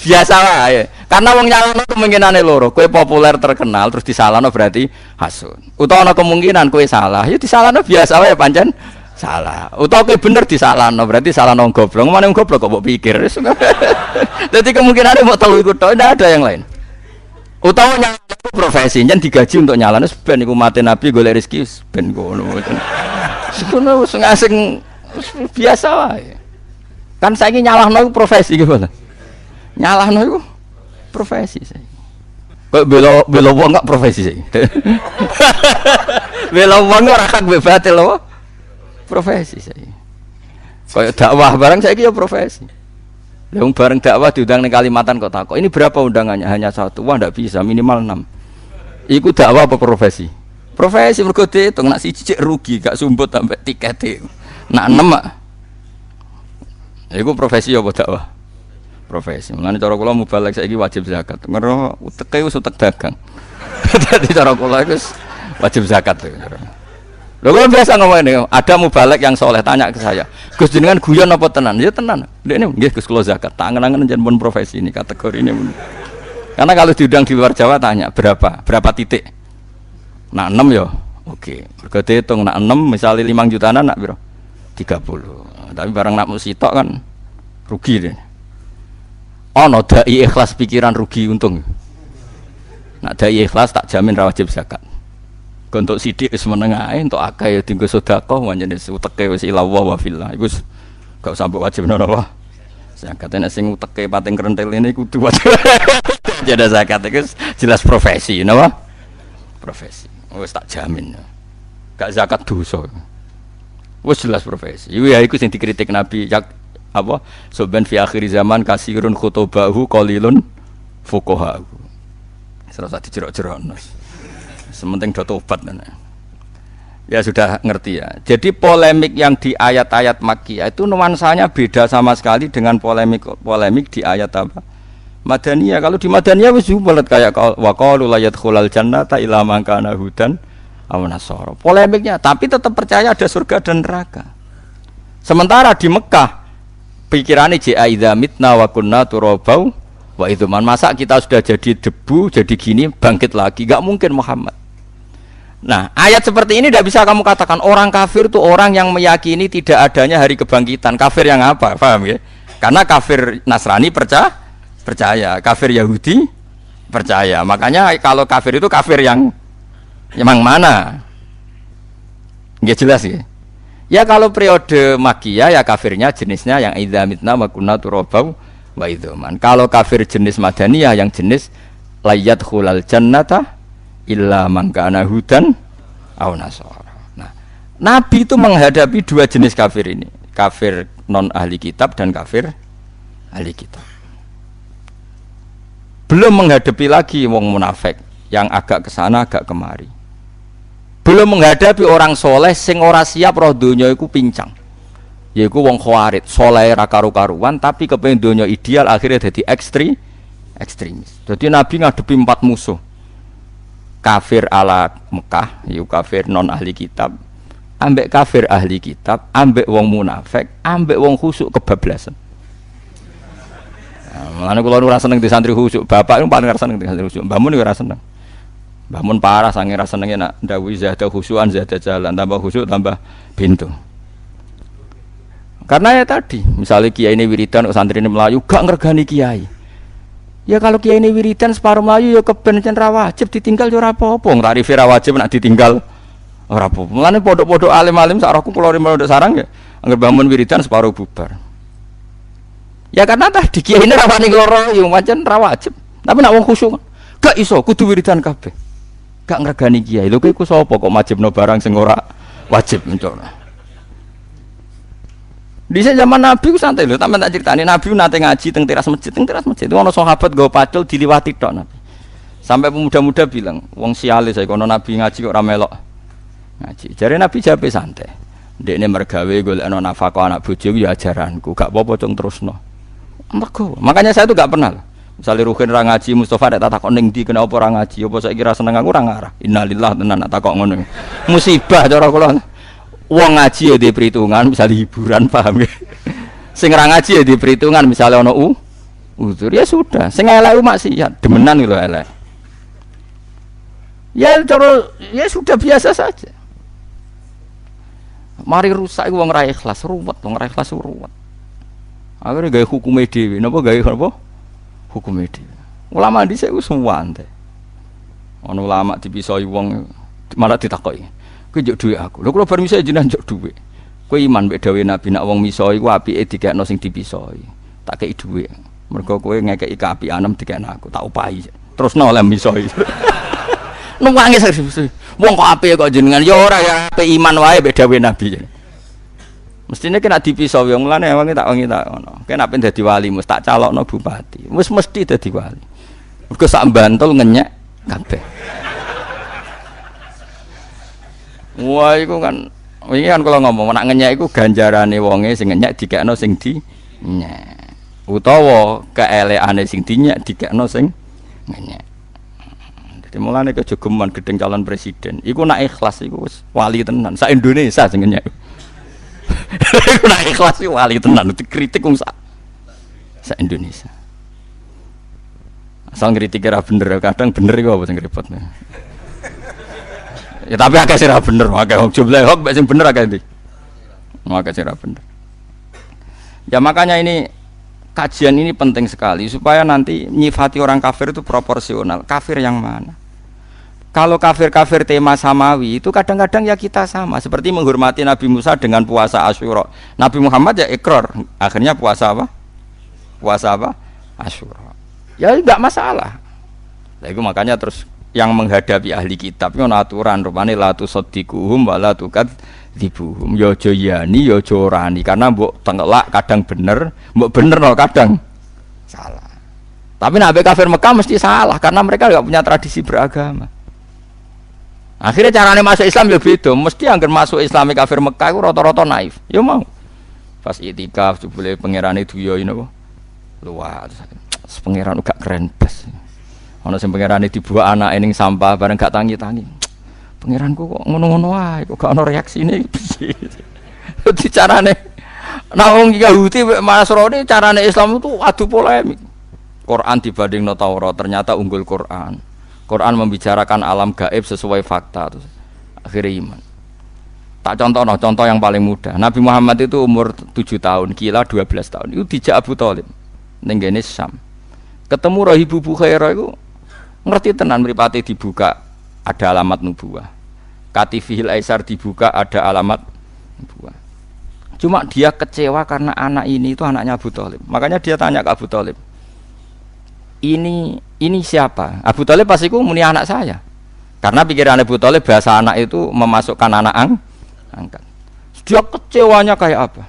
Biasa wae. Karena wong nyalahno kemungkinane loro, kowe populer terkenal terus disalahno berarti hasud. Utawa ana kemungkinan kowe salah, ya disalahno biasa wae pancen salah. Utawa kowe bener disalahno berarti salahno goblok. Mana wong goblok kok mbok pikir. Dadi kemungkinane mbok telu iku tok, ndak ada yang lain. Utawa nyalahno profesi, nyen digaji untuk nyalahno ben iku mate nabi golek rezeki ben ngono. Sekono wis ngasing biasa wae. Kan saiki nyalahno iku profesi gitu. Nyalahno iku profesi saya. Kok bela wong enggak profesi saya. Bela wong ora hak batil loh. Profesi saya. Kayak dakwah barang saiki ya profesi. Lah wong bareng dakwah diundang ning Kalimantan kok takok, ini berapa undangannya? Hanya 1. Wah ndak bisa, minimal 6. Iku dakwah apa profesi? Profesi mergo diitung nak siji rugi gak sumbut sampai tikete. Nak 6 mak. Iku profesi apa dakwah? Profesi. Mulane cara kula mubalek saiki wajib zakat. Ngero uteke wis utek dagang. Dadi cara kula iku wajib zakat. Lho kula biasa ngomong ini, ada mubalek yang soleh tanya ke saya, Gus jenengan guyon apa tenan? Ya tenan. Ndekne nggih Gus kula zakat. Tak angen-angen njen pun profesi ini kategori ini. Karena kalau diundang di luar Jawa tanya berapa titik? Nak 6 ya. Oke. Mergo diitung nak 6 misalnya 5 jutaan nak piro? 30. Tapi barang nak musitok kan rugi deh. Ono dai ikhlas pikiran rugi untung. Nak dai ikhlas tak jamin ra wajib zakat. Untuk sidik wis meneng ae entuk akeh dienggo sedekah pancen uteke wis ilawah wa fillah. Iku gak usah mbok wajib napa. Zakat nek sing uteke pating krentel ini kudu wajib. Jadi zakat iku jelas profesi napa? Profesi. Wis tak jamin. Gak zakat dosa. Wis jelas profesi. Iku sing dikritik Nabi apa soben fi akhir zaman kasirun khutubahu qalilun fuqaha. Serasa dijerok-jerokno. Sementing do tobat. Ya sudah ngerti ya. Jadi polemik yang di ayat-ayat Makkiyah itu nuansanya beda sama sekali dengan polemik di ayat apa? Madaniyah. Kalau di Madaniyah wis bulet kayak wa qalu la yadkhulul jannata illa man kana hudan aw nasara. Polemiknya tapi tetap percaya ada surga dan neraka. Sementara di Mekah pikirannya idza mitna wa kunna turabau wa idzuman, masa kita sudah jadi debu jadi gini bangkit lagi, enggak mungkin Muhammad. Nah, ayat seperti ini tidak bisa kamu katakan orang kafir itu orang yang meyakini tidak adanya hari kebangkitan. Kafir yang apa? Paham ya? Karena kafir Nasrani percaya, kafir Yahudi percaya. Makanya kalau kafir itu kafir yang mana? Nggak jelas ya. Ya kalau periode Makkiyah ya kafirnya jenisnya yang idza mitna wa kunna turabau wa idzuman. Kalau kafir jenis Madaniyah yang jenis layat khulal jannata illa man kana hudan aw nasara. Nah, Nabi itu menghadapi dua jenis kafir ini, kafir non ahli kitab dan kafir ahli kitab. Belum menghadapi lagi wong munafik yang agak kesana agak kemari. Belum menghadapi orang soleh sing ora siap roh donya iku pincang. Yaiku wong khawarit, soleh ra karu-karuan tapi kepengin donya ideal akhirnya jadi ekstremis. Jadi Nabi ngadepi 4 musuh. Kafir ala Mekah, yaiku kafir non ahli kitab, ambek kafir ahli kitab, ambek wong munafik, ambek wong khusuk kebablasan. Mulane kula ora seneng di santri khusuk, bapak itu paling ora seneng di santri khusuk, mbah mun ora seneng. Mbah mun parah sange ra senenge nak ndawuhi zada khusyuan zada jalan, tambah khusuk tambah pintu. Karena ya tadi, misalnya kiai ini wiridan kok santri ini melayu gak ngergani kiai. Ya kalau kiai ini wiridan separuh melayu ya kebencen ra wajib ditinggal ya ora apa-apa. Tarife ra wajib nak ditinggal ora apa-apa. Mulane pondok-pondok alim-alim sak rohku kula pondok sarang ya anggere bangun wiridan separuh bubar. Ya karena tadi kiai ini ra wani loro ya pancen ra wajib. Tapi nak wong khusyuk gak iso kudu wiridan kabeh. Gak ngregani kiai. Lho kowe iku sapa kok majibno barang sing ora wajib mencana. Di zaman Nabi ku santai lho, tak critani Nabi nate ngaji teng teras masjid. Itu ana sahabat nggo pacul diliwati tok Nabi. Sampai pemuda-muda bilang, wong siale saya kono Nabi ngaji kok ora melok ngaji. Jare Nabi jawabe santai. Ndekne mergawe golekno nafkah anak bojo ya ajaranku, gak apa-apa cung terusno. Mergo, makanya saya itu gak pernah. Misalnya Ruhin ra ngaji, Mustafa nek tak takok ning ndi kena apa ora ngaji, apa saiki ra seneng aku ora ngarah. Innalillah tenan tak takok ngono. Musibah cara kula. Wong ngaji ya di perhitungan, misalnya hiburan paham ya. Sing ra ngaji ya di perhitungan, misalnya ana uzur ya sudah. Sing elek maksiat, demenan lho elek. Ya cara ya sudah biasa saja. Mari rusak wong ra ikhlas, ruwet, wong ra ikhlas ruwet. Akhire gawe hukume dhewe, napa gawe apa? Hukume dhewe. Ulama dhisik wis suwante. Ana ulama dipisoi wong malah ditakoki. Kowe njuk dhuwit aku. Lho kula bar misoi jenengan njuk dhuwit. Kowe iman mek dawuhe Nabi nek wong misoi ku apike dikekno sing dipisoi. Tak kei dhuwit. Mergo kowe ngekeki kaapianem dikekno aku, tak upahi. Terusno oleh misoi. Nangis wong kok apike kok jenengan ya ora ya apik iman wae mek dawuhe Nabi. Mestine kena dipisau wong lane wong tak ngono. Kena pen dadi wali mesti tak calokno bupati. Wis mesti dadi wali. Mergo sak Bantul ngenyek kabeh. Wah iku kan wingi kan kula ngomong nek ngenyek iku ganjarane wonge sing ngenyek dikekno sing dinyek. Utawa keelekane sing dinyek dikekno sing ngenyek. Dadi mulane kejogeman gedeng calon presiden. Iku nek ikhlas iku wis wali tenan sak Indonesia sing ngenyek. Iku nek ikhlas iki wali tenan dikritik wong sak Indonesia. Asal ngritik ora bener, kadang bener iku apa sing repot. Ya tapi akeh sing ra bener, akeh jumlah hok mek sing bener akeh ndi. Akeh sing ra bener. Ya makanya ini kajian ini penting sekali supaya nanti nyifati orang kafir itu proporsional. Kafir yang mana? Kalau kafir-kafir tema samawi itu kadang-kadang ya kita sama. Seperti menghormati Nabi Musa dengan puasa Asyura. Nabi Muhammad ya ikrar. Akhirnya puasa apa? Puasa apa? Asyura. Ya enggak masalah. Nah, itu makanya terus yang menghadapi ahli kitab itu aturan rupane la tusaddiquhum wa la tukadzibuhum. Ya aja yani ya aja orani karena mbok tengelak kadang bener, mbok bener no kadang salah. Tapi nek kafir Mekah mesti salah karena mereka enggak punya tradisi beragama. Akhirnya carane masuk Islam ya beda, mesti angger masuk Islam kafir Mekah iku rata-rata naif. Ya mau. Pas itikaf jebule pangerane duya napa? Luas. Pangeran uga keren bes. Ana sing pangerane dibuak anake ning sampah bareng gak tangi-tangi. Pangeranku kok ngono-ngono wae, kok gak ana reaksine piye. Dadi carane nek wong Yahudi mek Nasrani carane Islam itu adu polemik. Quran dibandingno Taurat ternyata unggul Quran. Quran membicarakan alam gaib sesuai fakta terus akhirnya iman. Tak contoh yang paling mudah. Nabi Muhammad itu umur 7 tahun, Kila 12 tahun. Itu dijak Abu Thalib ning gene Syam. Ketemu Rahibu Bukhairah itu ngerti tenan mripate dibuka ada alamat nubuwah. Katifihil Aisar dibuka ada alamat nubuwah. Cuma dia kecewa karena anak ini itu anaknya Abu Thalib. Makanya dia tanya ke Abu Thalib. Ini siapa? Abu Thalib pas iku muni anak saya. Karena pikiran Abu Thalib bahasa anak itu memasukkan anak angkat. Dia kecewanya kayak apa?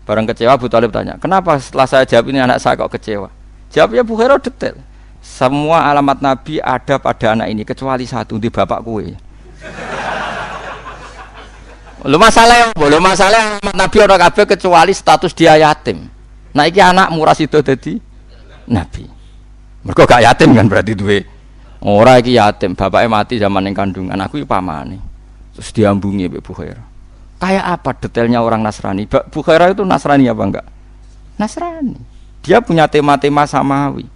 Barang kecewa Abu Thalib tanya, kenapa setelah saya jawab ini anak saya kok kecewa? Jawabnya Bukhairah detail. Semua alamat Nabi ada pada anak ini kecuali satu di bapak kue. Lu masalah alamat Nabi orang kabeh kecuali status dia yatim. Nah iki anak murah itu dadi Nabi. Mergo gak yatim kan berarti duwe. Ora iki yatim, bapaknya mati zaman ning kandungan, aku iki pamane. Terus diambungi mbek Bukhairah. Kayak apa detailnya orang Nasrani? Bukhairah itu Nasrani apa enggak? Nasrani. Dia punya tema-tema samawi.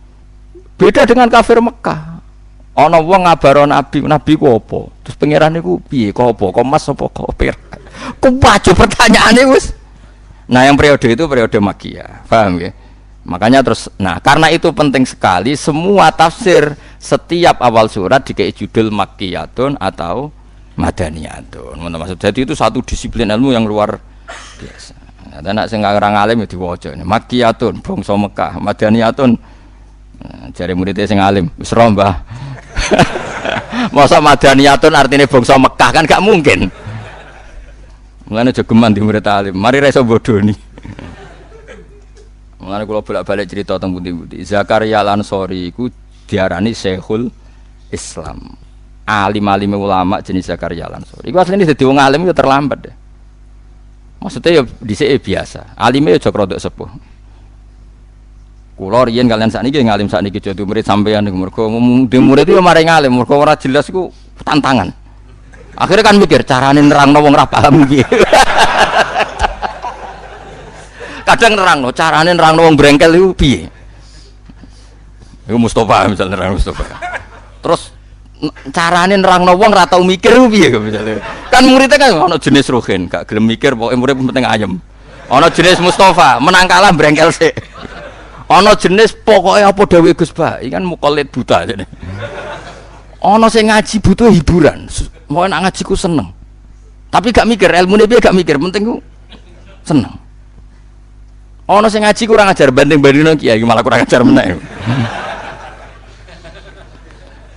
Beda dengan kafir Mekah. Ana wong ngabaro nabi ku apa? Terus pangeran niku piye? Kok apa? Kok emas apa kok perak? Ku pacu pertanyaane wis. Nah, yang periode itu periode Makkiyah. Paham ya? Makanya terus karena itu penting sekali semua tafsir setiap awal surat dikei judul Makkiyatun atau Madaniyatun. Maksud jadi itu satu disiplin ilmu yang luar biasa. Nah, nek sing ora ngalim ya diwaca. Makkiyatun bangsa Mekah, Madaniyatun jare murid sing alim wis ro Mbah. Masa Madaniyatun artine bangsa Mekah kan gak mungkin. Mulane jogeman di murid alim, mari ra iso bodoni. Mulane kula bolak-balik cerita teng pundi-pundi. Zakaria Al-Ansori iku diarani Syekhul Islam. alim-alim ulama jenis Zakaria Al-Ansori. Iku asline dadi wong alim yo terlambat deh. Maksudnya ya dhisik biasa. Alime yo aja rodok sepuh. Kula riyen kalian sakniki ngalim sakniki jadi murid sampean niku mergo murid itu mari ngalim mergo ora jelas iku tantangan. Akhirnya kan mikir carane nerangno wong ora paham piye. Kadang nerangno carane nerangno wong brengkel iku piye. Iku Mustofa misalnya nerangno Mustofa. Terus carane nerangno wong ora tau mikir piye misalnya. Kan muridnya kan ana jenis rohin, gak gelem mikir pokoke murid penting ayem. Ana jenis Mustofa, menang kalah brengkel sik. Ana jenis pokoke apa dawuh Gus Bah, iki kan mukallid buta jane. Ana sing ngaji butuh hiburan. Mau nak ngaji ku seneng. Tapi gak mikir ilmune piye gak mikir, penting ku seneng. Ana sing ngaji kurang ajar banding-bandingno kiai malah kurang ajar meneh.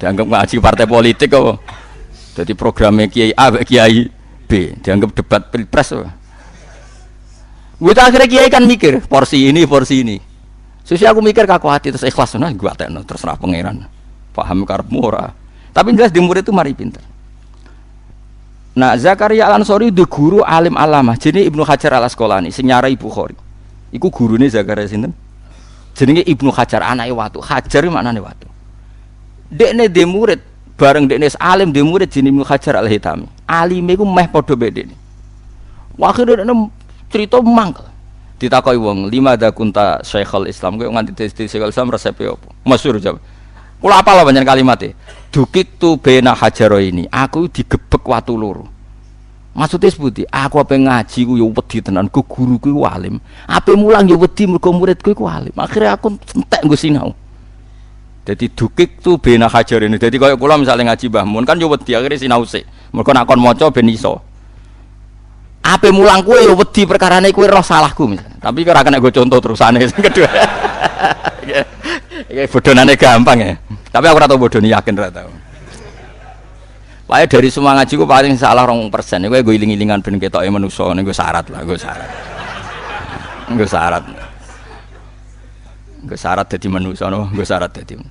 Dianggap ngaji partai politik kok. Jadi programnya kiai A, kiai B, dianggap debat pilpres. Gue akhirnya kiai kan mikir porsi ini. Susi aku mikir kaku hati terus ikhlas, nah gue atekno terserah pangeran. Paham karepmu ora. Tapi jelas di murid itu mari pinter. Nah Zakaria Al-Ansori itu guru alim alamah. Jadi Ibnu Hajar Al-Asqalani sing nyarai Bukhari. Iku gurune Zakaria sinten? Jenenge Ibnu Hajar anake Watu. Hajar maknane Watu. Dekne de murid bareng dekne alim de murid jenenge Ibnu Hajar Al-Hitami. Alime iku meh padha bedene. Akhire dekne cerita mangkel. Ditakoki wong, lima da kunta Syekhul Islam kowe nganti dadi Syekhul Islam resepe opo? Masyhur jawab. Kula apal panjenengan kalimate. Dukik tu bena hajaro ini. Aku digebek watu loro. Maksudnya seputi, aku apa ngaji ku ya wedi tenan, ku guruku ku alim. Apa mulang ya wedi mergo muridku ku alim. Akhirnya aku entek nggo sinau. Jadi dukik tu bena hajar ini. Jadi kaya kula misalnya ngaji Mbah Mun kan ya wedi akhirnya sinau sik. Mergo nek kon maca ben iso. Ape mulang kowe ya wedi perkarane kowe roh salahku misalnya. Tapi ora kena go contoh terusane sing kedua. Iki bodonane gampang ya. Tapi aku ora tau bodoni yakin ora tau. Wae dari semua ngaji ku paling salah 2%. Kowe go iling-ilingan ben ketoke manusa niku syarat lah, go syarat. Go syarat. Go syarat dadi manusa no, go syarat dadi.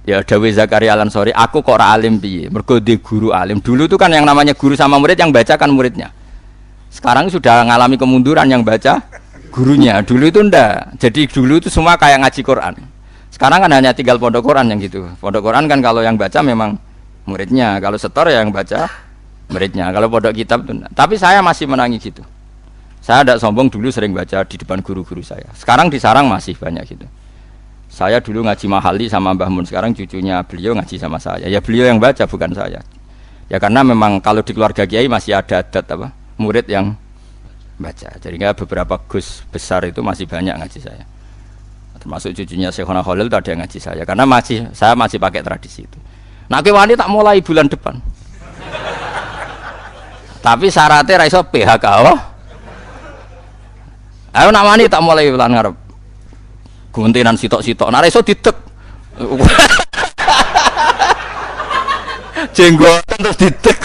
Ya dawuh Zakaria Al-Ansori, aku kok ora alim piye? Mergo di guru alim. Dulu itu kan yang namanya guru sama murid yang baca kan muridnya. Sekarang sudah mengalami kemunduran yang baca gurunya. Dulu itu ndak. Jadi dulu itu semua kayak ngaji Quran. Sekarang kan hanya tinggal pondok Quran yang gitu. Pondok Quran kan kalau yang baca memang muridnya, kalau setor yang baca muridnya. Kalau pondok kitab itu enggak. Tapi saya masih menangis gitu. Saya tidak sombong, dulu sering baca di depan guru-guru saya. Sekarang di sarang masih banyak gitu. Saya dulu ngaji Mahali sama Mbah Mun, sekarang cucunya beliau ngaji sama saya. Ya beliau yang baca bukan saya. Ya karena memang kalau di keluarga kiai masih ada adat apa? Murid yang baca. Jadi beberapa gus besar itu masih banyak ngaji saya. Termasuk cucunya Syekhona Khalil itu ada yang ngaji saya. Karena saya masih pakai tradisi itu. Nah kewani tak mulai bulan depan. Tapi syaratnya raiso PHK. Oh. Ayo nak wani tak mulai bulan ngarep. Guntinan sitok-sitok. Nah raiso didek. Jenggotan terus didek.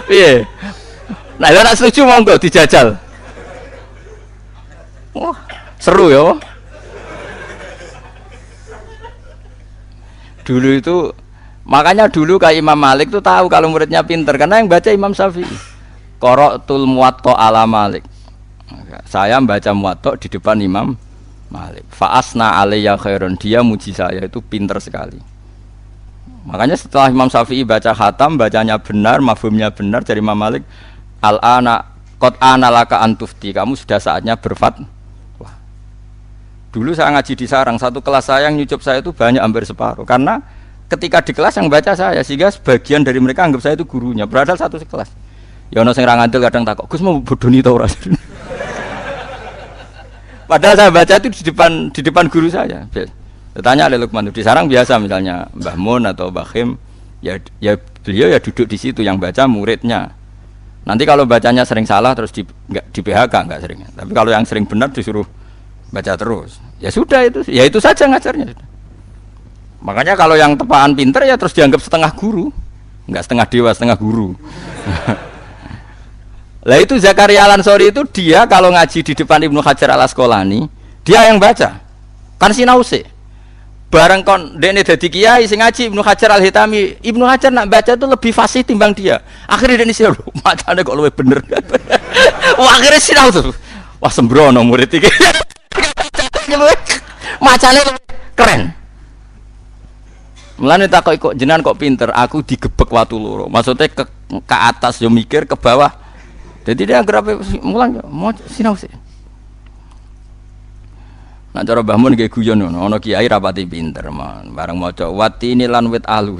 Iya. Nah, kalau nak setuju monggo dijajal. Wah, seru ya. Dulu itu makanya dulu kayak Imam Malik tuh tahu kalau muridnya pinter karena yang baca Imam Syafi'i. Qara'tul Muwatta ala Malik. Saya membaca Muwatta di depan Imam Malik. Fa asna alayya khairun, dia muji saya itu pinter sekali. Makanya setelah Imam Syafi'i baca khatam, bacanya benar, mafhumnya benar dari Imam Malik, al-ana qad ana laka antufti, kamu sudah saatnya berfatwa. Dulu saya ngaji di sarang, satu kelas saya yang nyucup saya itu banyak hampir separuh. Karena ketika di kelas yang baca saya, sehingga sebagian dari mereka anggap saya itu gurunya, berada satu kelas. Ya ono sing ra ngandel kadang takok, Gus mau bodoni ta ora? Padahal saya baca itu di depan guru saya. Tanya oleh Lukman di sarang biasa misalnya Mbah Mun atau Mbah Khim, ya beliau ya duduk di situ yang baca muridnya. Nanti kalau bacanya sering salah terus di PHK enggak sering. Tapi kalau yang sering benar disuruh baca terus. Ya sudah itu saja ngajarnya. Makanya kalau yang tepaan pinter ya terus dianggap setengah guru, enggak setengah dewa, setengah guru. Lah itu Zakaria Al-Ansori itu dia kalau ngaji di depan Ibnu Hajar Al-Asqalani, dia yang baca. Kan sinau sih. Bareng kon dekne dadi kiai sing ngaji Ibnu Hajar Al-Hitami. Ibnu Hajar nak baca itu lebih fasih timbang dia. Akhirnya dekne sinau, macane kok luwih bener. Wah, akhirnya sinau tuh. Wah, sembrono murid iki. Macane keren. Mulane takok kok jenengan kok pinter, aku digebek watu loro. Maksudnya ke atas yo mikir, ke bawah. Jadi dia agar mulang mau sinau sih. Nah cara Mbah Mun nggih guyon ngono, ana kiai rapati pinter, man. Bareng maca wati ini lan wit alu.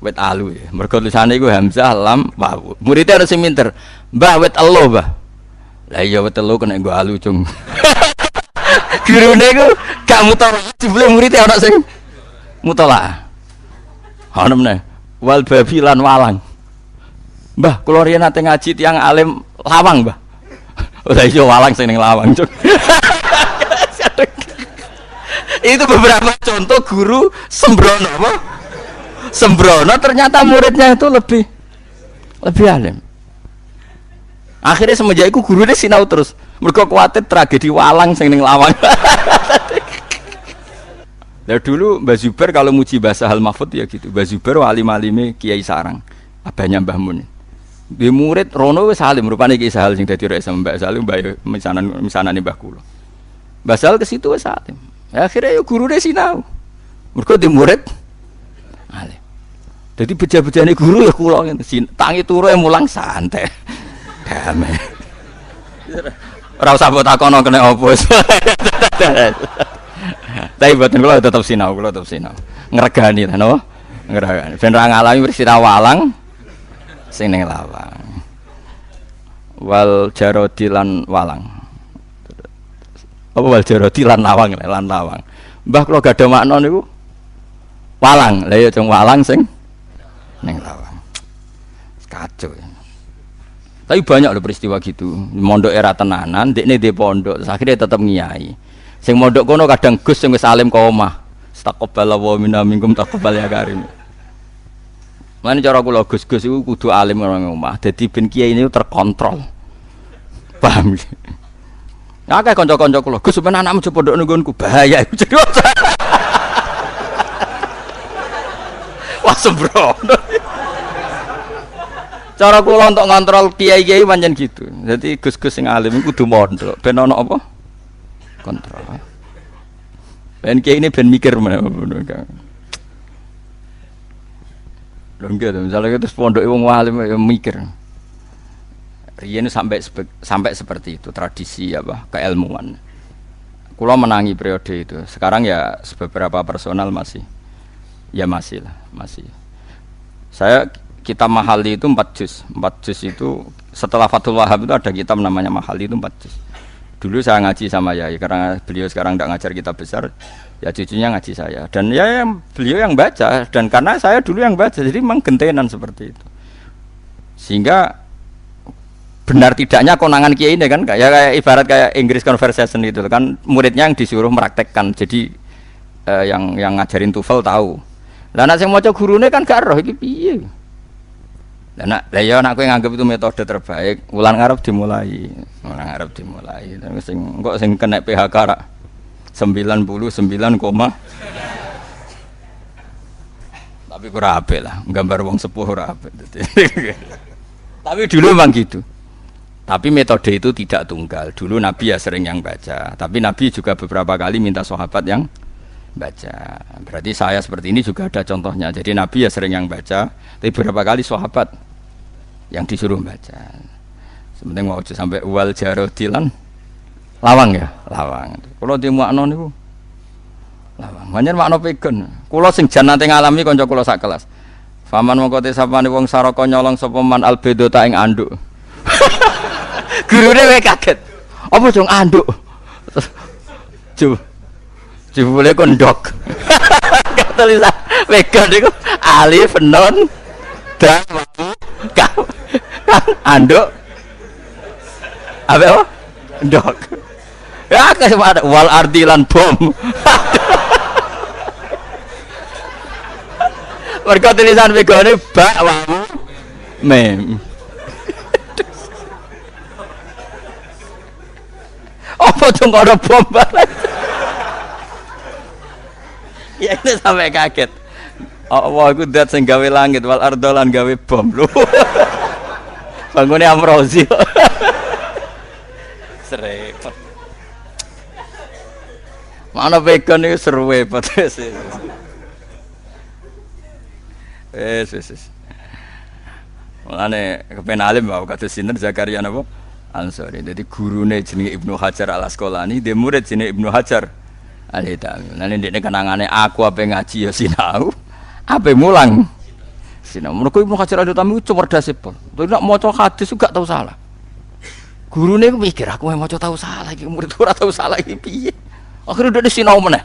Wit alu ya. Mergo tulisane iku hamzah lam wawu. Muridé harus sing pinter. Mbah wit elo, Mbah. Lah iya wit elo kena nggo alu, Cung. Gurune iku gak mutola, jebule muridé ana sing mutola. Ana meneh. Wal babi lan walang. Mbah, kula riyen nate ngaji tiyang alim lawang, Mbah. Ora iso walang sing ning lawang, Cung. Itu beberapa contoh guru sembrono apa? Sembrono ternyata muridnya itu lebih alim. Akhirnya semenjak itu gurunya sinau terus. Mergo kuwatir tragedi walang sing ning lawang. Lah dulu Mbah Zubair kalau muji bahasa Hal Mahfud ya gitu. Mbah Zubair alim-alime Kiai Sarang. Abahnya Mbah Mun. Di murid rono wis alim rupane Kiai Sahal sing dadi rek Mbah Salim Mbah misanane Mbah kula. Mbah Sahal ke situ wis alim. Akhirnya ya guru deh sinau. Mereka di murid alim. Jadi beja-bejane guru ya kula ngene. Tangi turu mulang santai. Damai. Ora usah mbok takono kena opo. Tapi boten kula tetep sinau, ngregani ta napa? Ngregani. Ben ra ngalami peristiwa walang sing ning lawang. Wal jarodi lan walang. Apa wal jarodi lan lawang. Mbah kula gadah makna niku walang. Lah ya jeng walang sing ning lawang. Kacau. Tapi banyak loh peristiwa gitu. Mondok era tenanan, dekne di pondok, akhirnya tetap ngiyai. Sing mondok kono kadang Gus sing wis alim ka omah. Taqabbal wa minna minkum taqabbal ya karim. Mane cara kula Gus-gus iku kudu alim nang omah. Dadi ben kiai ini terkontrol. Paham? Nah, kayak kanca-kanca kula, Gus ben anakmu aja pondok nggonku bahaya iku. Wah sembrono. Cara kula untuk ngontrol kiai-kiai pancen gitu. Jadi Gus-gus sing alim iku kudu mondok. Ben ana apa? Kontrol. Ben kiai ini ben mikir meneh. Lho nggih, misalnya terus pondok wong alim mikir. Riyen sampai seperti itu tradisi apa keilmuan. Kula menangi periode itu. Sekarang ya beberapa personal masih lah. Kitab Mahali itu 4 juz. 4 juz itu setelah Fathul Wahhab itu ada kitab namanya Mahali itu 4 juz. Dulu saya ngaji sama Yai karena beliau sekarang tidak ngajar kitab besar, ya cucunya ngaji saya. Dan ya beliau yang baca dan karena saya dulu yang baca jadi memang gentenan seperti itu. Sehingga benar tidaknya konangan kiai ini kan kayak ibarat kayak English conversation itu kan muridnya yang disuruh meraktekkan. Jadi yang ngajarin TOEFL tahu. Lah nek sing maca gurune kan gak roh iki piye. Lah ya nek kowe nganggep itu metode terbaik, wulan ngarep dimulai. Terus sing kena PHK rak 99, tapi kurang apik lah, gambar wong sepuh ora apik. Tapi dulu memang gitu. Tapi metode itu tidak tunggal. Dulu Nabi ya sering yang baca, tapi Nabi juga beberapa kali minta sahabat yang baca. Berarti saya seperti ini juga ada contohnya. Jadi Nabi ya sering yang baca, tapi beberapa kali sahabat yang disuruh baca. Sementing mau sampai wal jarodilan lawang ya, lawang. Kalau di makna niku lawang. Manjen makna pegon. Kula sing jan nate ngalami kanca kula sak kelas. Faman mongko te sapane wong saraka nyolong sapa man albedo ta ing anduk. Gurune wae kaget. Apa dong anduk? Jebule kondok. Tulisan pegon niku alif non dan anduk apa? Ndok. Ya kayak ada wal ardilan bom. Mereka tulisan begone bak wamu mem. Apa tuh ada bom barang? Ya itu sampai kaget. Allah iku zat sing gawe langit wal ardo lan gawe bom lho. Bangune Amrozi. Serepet. Mana vegan itu seru repot. Wes. Mulane kepen alim wae kados sinten Zakaria napa? Ansori. Dadi gurune jenenge Ibnu Hajar Al Asqalani, dhe murid jenenge Ibnu Hajar Al-Haytami. Lan ndekne kenangane aku ape ngaji ya sinau, ape mulang. Sinau. Mergo Ibnu Hajar Al-Haytami ku cerdas pol. Nek maca hadis gak tau salah. Gurune ku mikir aku maca tau salah iki, murid ora tau salah iki piye. Akhire dhek sinau meneh.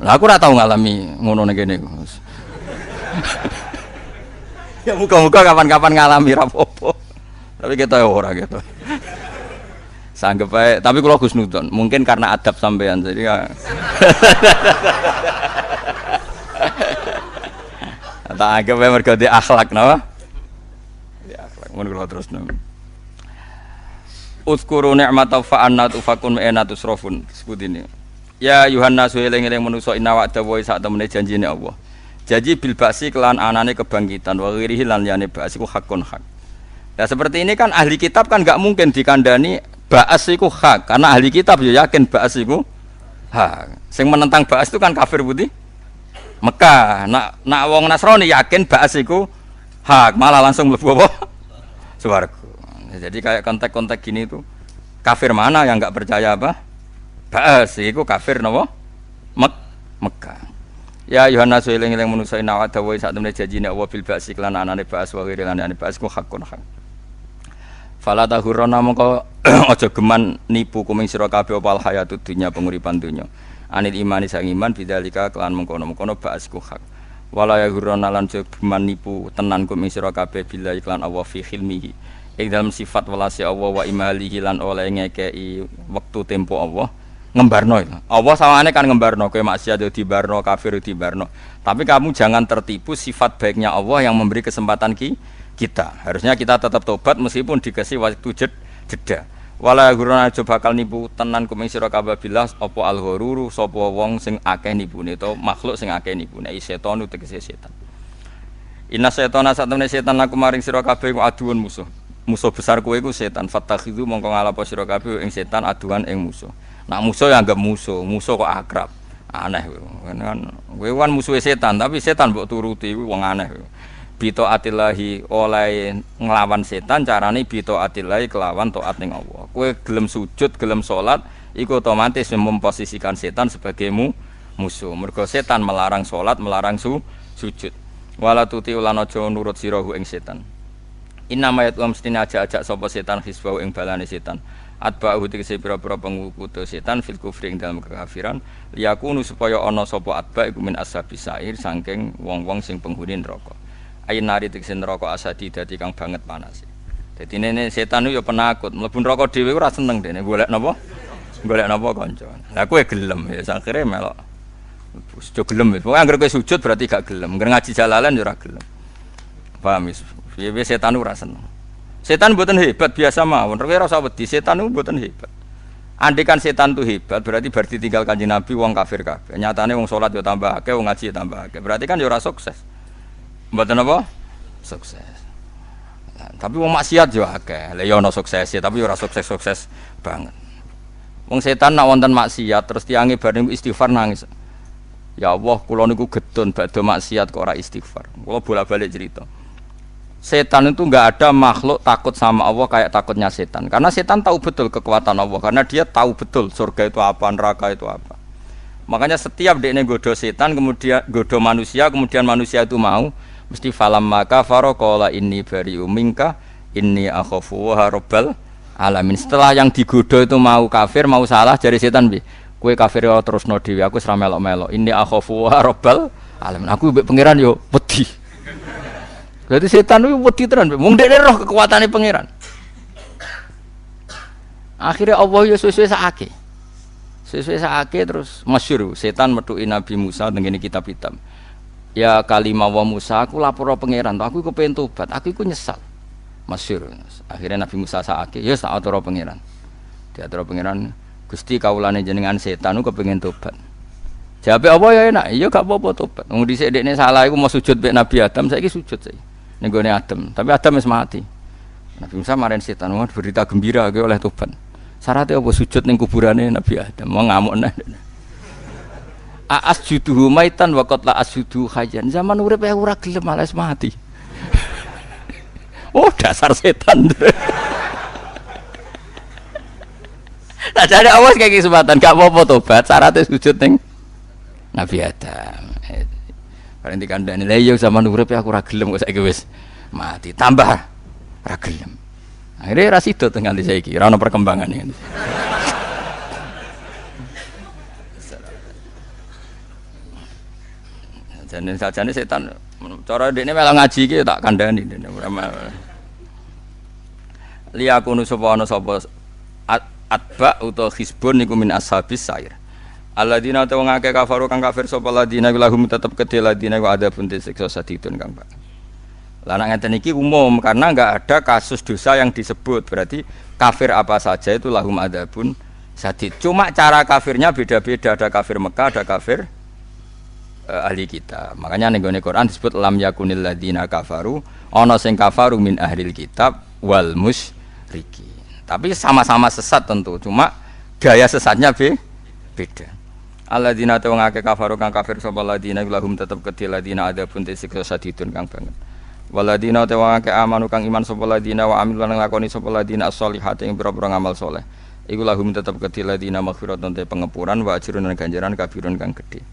Lah aku ora tau ngalami ngono ning kene. Ya muka-muka kapan-kapan ngalami rapopo. Tapi kita ora gitu. Sanggep ae, tapi kula Gusnudon, mungkin karena adab sampean jadi ya. Tak anggap ae mergo di akhlak napa? Di akhlak mun kula terusno. Uzkuru ni'mata fa'anna tufakun ma'ana tusrafun. Sebut ini. Ya Yuhanna sueling-eling manusa inna wa'da wa sak temene janjine Allah. Jadi bil ba'si kelan anane kebangkitan wa ghirihi lan liyane ba'si ku hakun hak. Nah seperti ini kan ahli kitab kan enggak mungkin dikandani ba'as iku hak karena ahli kitab ya yakin ba'as iku hak. Sing menentang ba'as itu kan kafir putih Mekah. Nak wong Nasrani yakin ba'as iku hak, malah langsung mlebu apa? Swarga. Jadi kayak konteks-konteks gini itu kafir mana yang enggak percaya apa? Ba'as iku kafir napa? Mekah. Ya Yohanes eling-eling manusa ina wa dawa sak temene janjine Allah bil ba'si lan anane ba'as wa ghiri lan anane ba'as ku hakun hak. Fala tahurana mongko aja geman nipu kuming sira kabeh opal hayatud dunya penguripan dunya. Anil imani sang iman bidzalika kelan mengkono-mengkono ba'as ku hak. Wala yahurana lan geman nipu tenan kuming sira kabeh bila iklan Allah fi khilmihi. Ing dalam sifat welase Allah wa imalihi lan oleh ngekei wektu tempo Allah. Ngembarno itu. Allah sawangane kan ngembarno kowe maksiat yo dibarno, kafir dibarno. Tapi kamu jangan tertipu sifat baiknya Allah yang memberi kesempatan kita. Harusnya kita tetap tobat meskipun dikasih waktu jeda. Wala ghurana aja bakal nipu tenan kuming sira kabeh billah apa al-ghururu sapa wong sing akeh nipune to makhluk sing akeh nipune setan tegese setan. Inna setana satemene setan laku maring sira kabeh ku aduun musuh. Musuh besar kowe iku setan. Fattakhidhu mongko ngalapo sira kabeh ing setan aduan ing musuh. Nak musuh yang anggap musuh kok akrab. Aneh kan. Kowe kan musuhe setan, tapi setan mbok turuti wong aneh. Bito atillahi oleh nglawan setan carane bito atillahi kelawan taat ning Allah. Kowe gelem sujud, gelem salat, iku otomatis memposisikan setan sebagai musuh. Mergo setan melarang salat, melarang sujud. Wala tuti ulan aja nurut sirahu ing setan. Inna mayat mestine aja-ajak sapa setan hisbau ing balane setan. Atba'u tegese pira-pira pengikuti setan fil kufri ing dalam kekafiran liyakunu supaya ana sapa atba' iku min ashabis sair saking wong-wong sing penghuni neraka. Ayin nari tegese neraka asadi dadi kang banget panas. Dadi nene setan yo penakut, mlebu neraka dhewe ora seneng dene golek napa? Golek napa kanca. Lah kowe gelem ya akhire melok. Sujud gelem. Pokoke anggere kowe sujud berarti gak gelem. Anggere ngaji jalalan yo ora gelem. Paham wis. Piye setan ora seneng. Setan mboten hebat biasa mawon. Kowe ora usah wedi, setan niku mboten hebat. Andikan setan itu hebat, berarti tinggal Kanjeng Nabi wong kafir kabeh. Nyatane wong salat yo tambah akeh, wong ngaji yo tambah akeh. Berarti kan yo ora sukses. Mboten apa? Sukses. Nah, tapi wong maksiat yo akeh. Lah yo ana sukses tapi yo ora sukses banget. Wong setan nak wonten maksiat terus tiange bareng istighfar nangis. Ya Allah, kula niku gedon badhe maksiat kok ora istighfar. Kula bolak-balik cerita. Setan itu enggak ada makhluk takut sama Allah kayak takutnya setan. Karena setan tahu betul kekuatan Allah. Karena dia tahu betul surga itu apa, neraka itu apa. Makanya setiap dekne godo setan, kemudian godo manusia, kemudian manusia itu mau, mesti falam maka faroqala inni bari'um minka inni akhafu wa rabbal alamin. Setelah yang digodo itu mau kafir, mau salah, jari setan bi. Kowe kafir yo terusno dhewe, aku ora melok-melok. Inni akhafu wa rabbal alamin. Aku mbek pangeran yo wedi. Berarti setan itu wedi tenan, wong dekne roh kekuatane pangeran. Akhirnya Allah ya suwe-suwe sakake. Suwe-suwe sakake terus masyhur setan metuki Nabi Musa tengene kitab-kitab. Ya kalimah wa Musa aku lapor pangeran, aku iku pengen tobat, aku iku nyesal. Masyhur. Akhirnya Nabi Musa sakake, ya tak atur pangeran. Diatur pangeran, Gusti kawulane jenengan setan ku kepengin tobat. Jawabe apa ya enak, iya gak apa-apa tobat. Wong dhisik dekne salah iku mau sujud mek Nabi Adam, saiki sujud saiki. Ning gone Adam, tapi Adam wis mati. Nabi Musa maren setan, wah berita gembira kowe oleh tobat. Syaratnya apa sujud ning kuburane Nabi Adam, mau ngamukna. Asjuduhu maitan wa qad la asjudu hayyan. Zaman urip ora gelem malah mati. Oh, dasar setan. Nah, jadi awas kayak kesempatan, gak apa-apa tobat, syaratnya sujud ning Nabi Adam. Kalau nanti kandani, lah iya zaman urip aku ora gelem kok saiki wis mati, tambah ora gelem. Akhirnya ra sida nganti saiki, ora ono perkembangan iki. Sajane setan cara dekne melu ngaji iki tak kandhani dene. Li aku nu sapa ana sapa atba utawa hisbun niku min ashabis sair. Alladzina ta wong akeh kafaru kang kafir sapa ladina lahum tetep kedhe ladina ku ada pun disiksa sadidun kang Pak. Lah nek ngeten iki umum karena enggak ada kasus dosa yang disebut. Berarti kafir apa saja itu lahum adabun sadid. Cuma cara kafirnya beda-beda, ada kafir Mekah, ada kafir ahli kita. Makanya ning gone Quran disebut lam yakunil ladina kafaru, ana sing kafaru min ahlil kitab wal musyrikin. Tapi sama-sama sesat tentu, cuma gaya sesatnya beda. Alladzina ta wong akeh kafaru kang kafir sapa ladina lahum tetep kedhe ladina ada pun siksa sadidun kang banget. Waladina ta wong akeh amanu kang iman sapa ladina wa amil lan nglakoni sapa ladina as-solihati ing pira-pira ngamal saleh. Iku lahum tetep kedhe ladina maghfiratun te pengepuran wa ajrun lan ganjaran kabirun kang gedhe.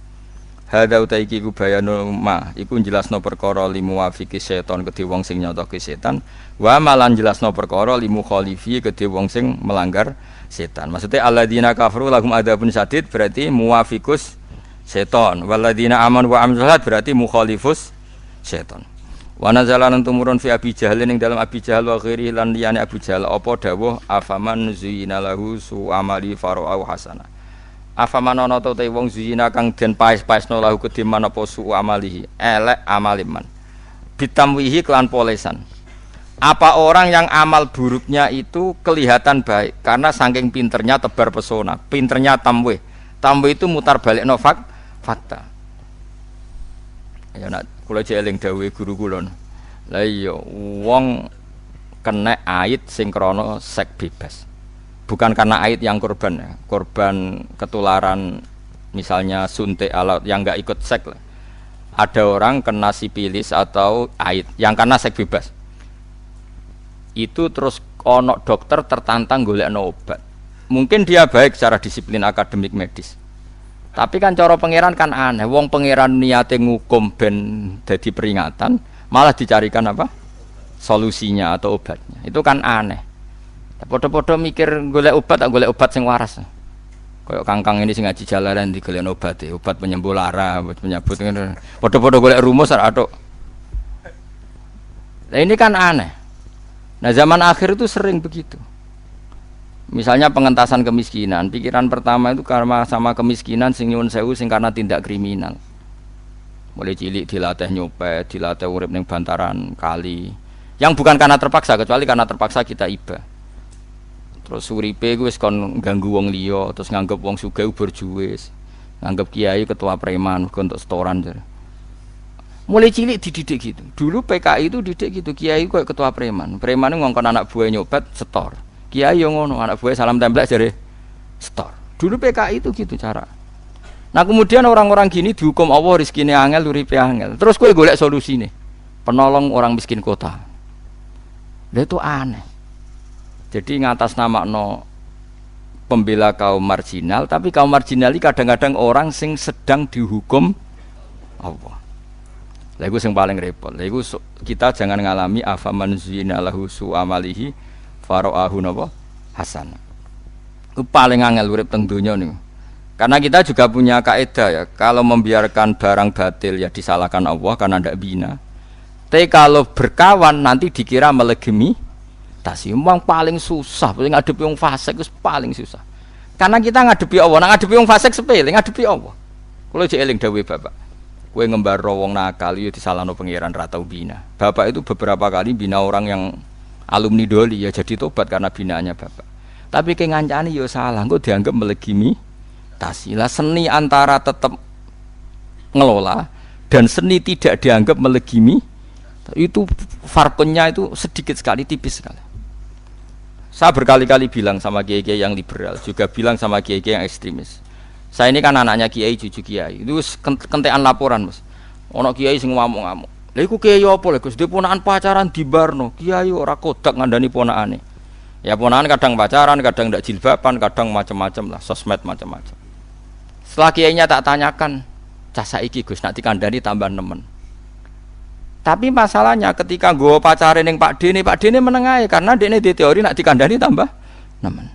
Hadza utaiki ku bayanu ma iku jelasno perkara limu wafiki setan kedhe wong sing nyotoke setan wa malan jelasno perkara limu khalifi kedhe wong sing melanggar setan. Maksudnya alladzina kafaru lahum adzabun sadid berarti muwafiqus setan. Walladzina amanu wa amilus solihat berarti mukhalifus setan. Wa nazala lan tumurun fi Abi Jahal ning dalam Abi Jahal wa ghairi lan liyane Abu Jahal apa dawuh afaman zuyina lahu su amali fara'u hasanah. Afaman ana ta wong zuyina kang den paes-paesno lahu kediman apa su amalihi elek amaliman. Bitamwihi kelan polesan. Apa orang yang amal buruknya itu kelihatan baik karena saking pinternya tebar pesona, pinternya tamwih. Tamwih itu mutar balik fakta. Ya nak kula jeling dawuhe guru kula. Lah iya wong kena ait sing krana seks bebas. Bukan karena ait yang korban ya. Korban ketularan misalnya suntik alat yang enggak ikut seks lah. Ada orang kena sipilis atau ait yang karena seks bebas. Itu terus ono dokter tertantang golekno obat. Mungkin dia baik secara disiplin akademik medis. Tapi kan cara pangeran kan aneh. Wong pangeran niate ngukum ben dadi peringatan, malah dicarikan apa? Solusinya atau obatnya. Itu kan aneh. Podo-podo mikir golek obat sing waras. Kayak kangkang ini sing ngaji jalaran digolek obat penyembuh lara, obat penyabut ngono. Podo-podo golek rumus ora atuk. Nah ini kan aneh. Nah zaman akhir itu sering begitu. Misalnya pengentasan kemiskinan, pikiran pertama itu karena sama kemiskinan sing nyuwun sewu sing karena tindak kriminal. Mulai cilik dilatih nyopet, dilatih urip ning bantaran kali. Yang bukan karena terpaksa, kecuali karena terpaksa kita iba. Terus uripe ku wis kon ganggu wong liya, terus nganggep wong sugih borjuwis. Nganggep kiai ketua preman untuk setoran. Mulai cilik dididik gitu. Dulu PKI itu didik gitu, kiai kok ketua preman. Preman ngongkon anak buah nyopet setor. Kiai yo ngono, anak buah salam tempel jare setor. Dulu PKI itu gitu cara. Nah kemudian orang-orang gini dihukum Allah rezekine angel, uripe angel. Terus kowe golek solusine. Penolong orang miskin kota. Lah itu aneh. Jadi ngatasnamakno pembela kaum marginal, tapi kaum marginal ini kadang-kadang orang sing sedang dihukum Allah. Lha iku sing paling repot. Lha iku kita jangan ngalami afaman zina lahu su amalihi fara'ahu napa hasan. Itu paling angel urip teng donya niku. Karena kita juga punya kaidah ya, kalau membiarkan barang batil ya disalahkan Allah karena ndak bina. Tapi kalau berkawan nanti dikira melegemi tasi. Memang paling susah, paling ngadepi wong fasik itu paling susah. Karena kita ngadepi Allah, ngadepi wong fasik sepele, ngadepi Allah. Kalau jek eling dawuh bapak. Kowe ngembaro wong nakal yo disalahno pangeran ra tau bina. Bapak itu beberapa kali bina orang yang alumni Doli ya jadi tobat karena binaannya bapak. Tapi ke ngancani yo salah, engko dianggap melegimi tasi. Lah seni antara tetap ngelola dan seni tidak dianggap melegimi, itu farkonnya itu sedikit sekali, tipis sekali. Saya berkali-kali bilang sama kiai-kiai yang liberal, juga bilang sama kiai-kiai yang ekstremis. Saya ini kan anaknya kiai, cucu kiai. Itu kentekan laporan, Mas. Ono kiai sing ngamuk-ngamuk. Lha iku kiai apa lho, Gus? Dhe ponakan pacaran di barno. Kiai ora kodak ngandani ponakane. Ya ponakan kadang pacaran, kadang ndak jilbaban, kadang macam-macam lah, sosmed macam-macam. Setelah kiainya tak tanyakan, cah saiki Gus nak dikandani tambah nemen. Tapi masalahnya ketika gue pacaran yang Pak Dene menengahi karena Dene di teori nak dikandani tambah nemen.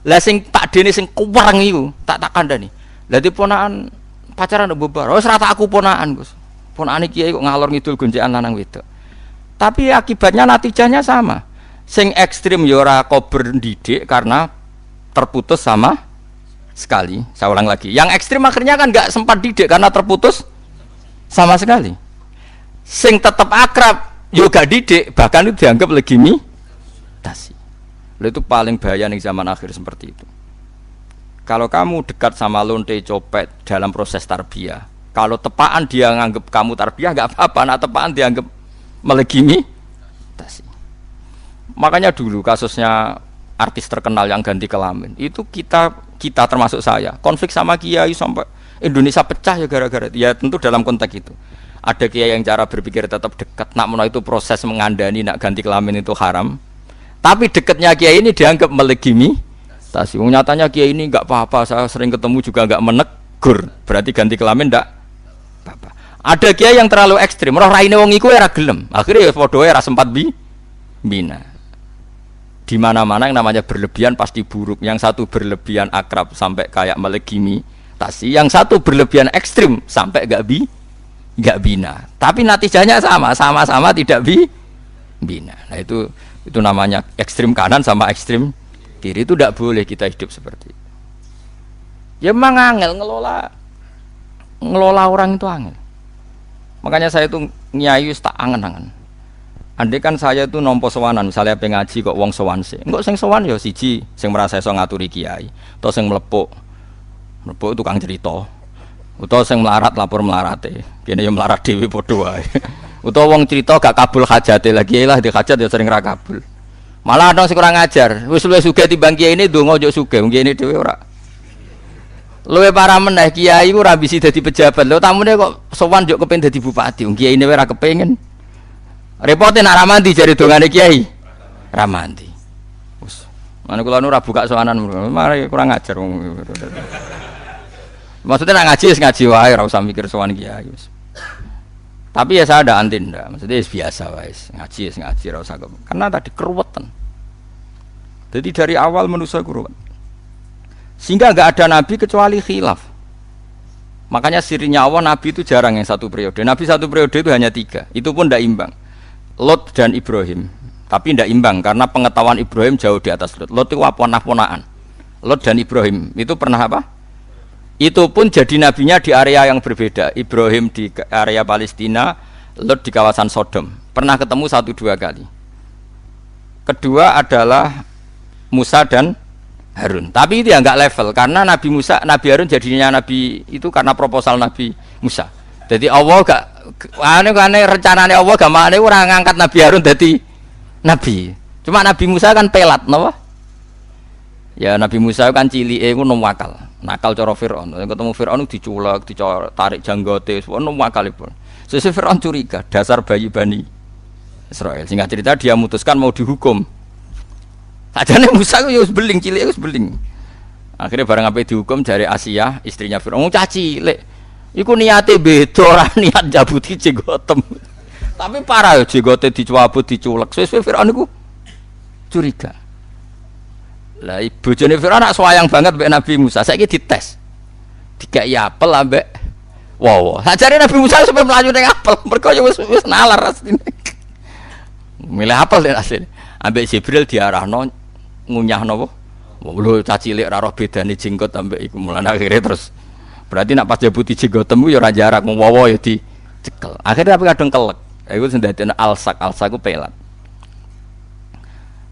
Lah sing Pak Dene sing kuwareng iku tak kandani. Lah di ponakan pacaran ndek bubar. Wis rata aku ponakan Gus. Ponakane kiai kok ngalor ngidul gonjekan lanang wedok. Tapi akibatnya natijahnya sama. Sing ekstrim ya ora kober ndidik karena terputus sama sekali. Saya ulang lagi. Yang ekstrim akhirnya kan enggak sempat didik karena terputus sama sekali. Sing tetap akrab yo gak didik, bahkan itu dianggap legitimasi. Lalu itu paling bahaya nih zaman akhir seperti itu. Kalau kamu dekat sama lonte copet dalam proses tarbiyah, kalau tepaan dia nganggap kamu tarbiyah nggak apa-apa, nah tepaan dianggap melegitimasi. Makanya dulu kasusnya artis terkenal yang ganti kelamin, itu kita termasuk saya konflik sama kiai sampai Indonesia pecah ya gara-gara ya tentu dalam konteks itu. Ada kiai yang cara berpikir tetap dekat, nak menawa itu proses mengandani nak ganti kelamin itu haram. Tapi dekatnya kiai ini dianggap melegitimasi. Nyatanya kiai ini enggak apa-apa, saya sering ketemu juga enggak menegur. Berarti ganti kelamin enggak apa-apa. Ada kiai yang terlalu ekstrim, roh raine wong iku ora gelem. Akhirnya ya padha ora sempat bina. Di mana-mana yang namanya berlebihan pasti buruk. Yang satu berlebihan akrab sampai kayak melegitimasi, yang satu berlebihan ekstrim sampai enggak bina. Tapi natijahnya sama-sama tidak bina. Nah itu namanya ekstrim kanan sama ekstrim kiri. Itu tidak boleh kita hidup seperti itu. Ya memang angel ngelola orang itu angel. Makanya saya itu nyai tak angen-angen. Andai kan saya itu nompo sowanan, misalnya pengaji kok wong sowan sih. Enggak sing sowan ya siji sing merasa iso ngaturi kiai, atau sing mlepuk tukang cerita. Utawa sing melarat lapor melarate. Kene yo melarat dhewe padha wae. Utawa wong cerita gak kabul hajate lagi lah di hajat ya sering ra kabul. Malah ana sing kurang ajar, wis luwih sugih timbang kiai ini ndonga yo sugih, wong kiai dhewe ora. Luwih parah meneh kiai ku ora bisi dadi pejabat. Lho tamune kok sowan yo kepengin dadi bupati, wong kiai ne ora kepengin. Repote nak ramanti jare dongane kiai. Ramanti. Wis. Mane kula nu ora buka sowanan, mari kurang ajar wong. Maksudnya nak ngaji ngaji wae, ora usah mikir sowan kiai wis. Tapi ya saya ada antinda, maksudnya biasa wae, ngaji ora usah. Karena tadi keruwetan. Jadi dari awal manusia keruwet. Sehingga enggak ada nabi kecuali khilaf. Makanya sirinya Allah nabi itu jarang yang satu periode. Nabi satu periode itu hanya 3. Itu pun tidak imbang. Lot dan Ibrahim. Tapi tidak imbang karena pengetahuan Ibrahim jauh di atas Lot. Lot itu ponah-ponakan. Lot dan Ibrahim itu pernah apa? Itu pun jadi nabinya di area yang berbeda. Ibrahim di area Palestina, Lot di kawasan Sodom. Pernah ketemu 1-2 kali. Kedua adalah Musa dan Harun. Tapi itu ya enggak level karena Nabi Musa, Nabi Harun jadinya nabi itu karena proposal Nabi Musa. Jadi Allah gak aneh rencananya Allah gak maknanya orang ngangkat Nabi Harun jadi nabi. Cuma Nabi Musa kan pelat, napa? Ya Nabi Musa kan cilik iku nom wakal. Nakal cara Firaun. Ketemu Firaun diculek, tarik janggote, nom wakalipun. Sesuk Firaun curiga, dasar bayi Bani Israel. Singkat cerita dia memutuskan mau dihukum. Sajane Musa ku yo beling cilik wis beling. Akhirnya barang ape dihukum dari Asia, istrinya Firaun. Caci cilik. Iku niate beda ora niat jabuti jenggotem. Tapi parah yo jenggote dicabut diculek. Sesuk Firaun iku curiga. Lah bojone Firaun nak sayang banget mbek Nabi Musa. Saiki dites. Dikai apel ambek wow. Sajane Nabi Musa sampe mlayu ning apel. Mergo wis nalar asline. Milih apel den asline. Ambek Jibril diarahno ngunyah napa? Lho caci cilik ora roh bedane jenggot ambek iku mulane akhire terus. Berarti nak pas jabuti jenggotemu ya ora jarak mung wowo ya dicekel. Akhire tapi kadang kelek. Iku sing dadekne alsak ku pelat.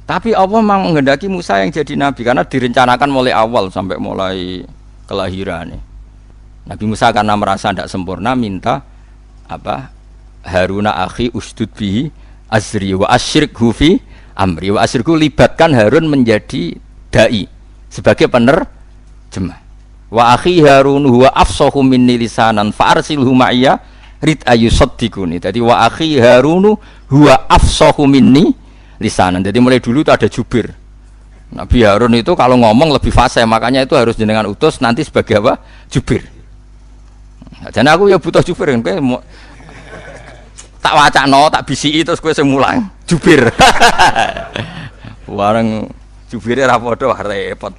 Tapi Allah memang menghendaki Musa yang jadi nabi karena direncanakan mulai awal sampai mulai kelahiran. Nabi Musa karena merasa tidak sempurna minta apa? Haruna akhi usdud bihi azri wa asyirikhu fi amri wa asyirikhu, libatkan Harun menjadi dai sebagai penerjemah. Wa akhi Harun huwa afsahu minni lisanan fa arsilhu ma'iyya rid ayusaddiquni. Jadi wa akhi Harun huwa afsahu minni lisanan. Jadi mulai dulu itu ada jubir. Nabi Harun itu kalau ngomong lebih fasih, makanya itu harus jenengan utus nanti sebagai apa? Jubir. Nah, jadi aku ya butuh jubir kan, tak wacano, tak bisiki terus kowe sing mulang. Jubir. Wareng jubire ra padha repot.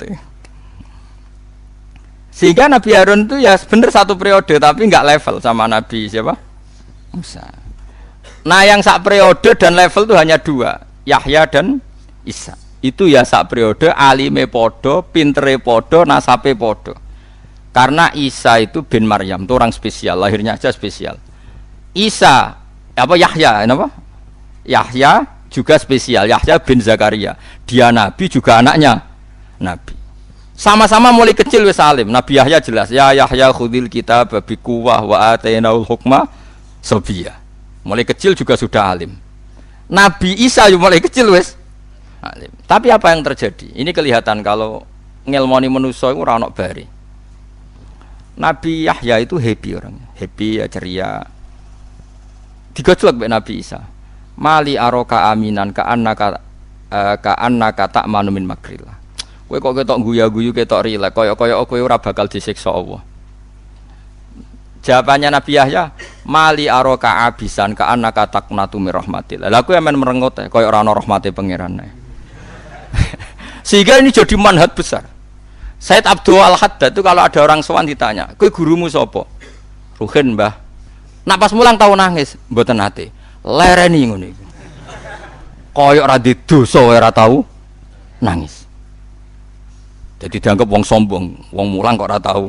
Sehingga Nabi Harun itu ya benar satu periode tapi enggak level sama Nabi siapa? Musa. Nah yang sak periode dan level itu hanya dua, Yahya dan Isa. Itu ya sak periode, alime podo, pintere podo, nasabe podo. Karena Isa itu bin Maryam, itu orang spesial, lahirnya aja spesial. Isa, apa Yahya, apa? Yahya juga spesial, Yahya bin Zakaria. Dia Nabi juga anaknya Nabi. Sama-sama mulai kecil wis alim. Nabi Yahya jelas, ya Yahya khudil kitab bi quwwah wa atainaul hukma sabiyya. Mulai kecil juga sudah alim. Nabi Isa juga mulai kecil wis alim. Tapi apa yang terjadi? Ini kelihatan kalau ngelmoni manusa iku ora ono bare. Nabi Yahya itu happy orangnya, happy ya, ceria. Digojlok mbek Nabi Isa. Mali aroka aminan ka annaka ta'manu min makrillah. Kowe kok ketok guyu-guyu ketok rilek kaya-kaya kowe ora bakal disiksa Allah. Jawabannya Nabi Yahya, mali aroka abisan ka annaka taqnatu mir rahmatillah. Lah kowe men merengut kaya ora ana rahmate pangeran. Sehingga ini jadi manhaj besar. Said Abdul Al-Haddad itu kalau ada orang sowan ditanya, kowe gurumu sapa? Ruhin, Mbah. Nak pas mulang tau nangis, mboten nate. Lereni ngono iku. Kaya ora di dosa ora tau nangis. Jadi dianggap wong sombong, wong mulang kok ora tahu.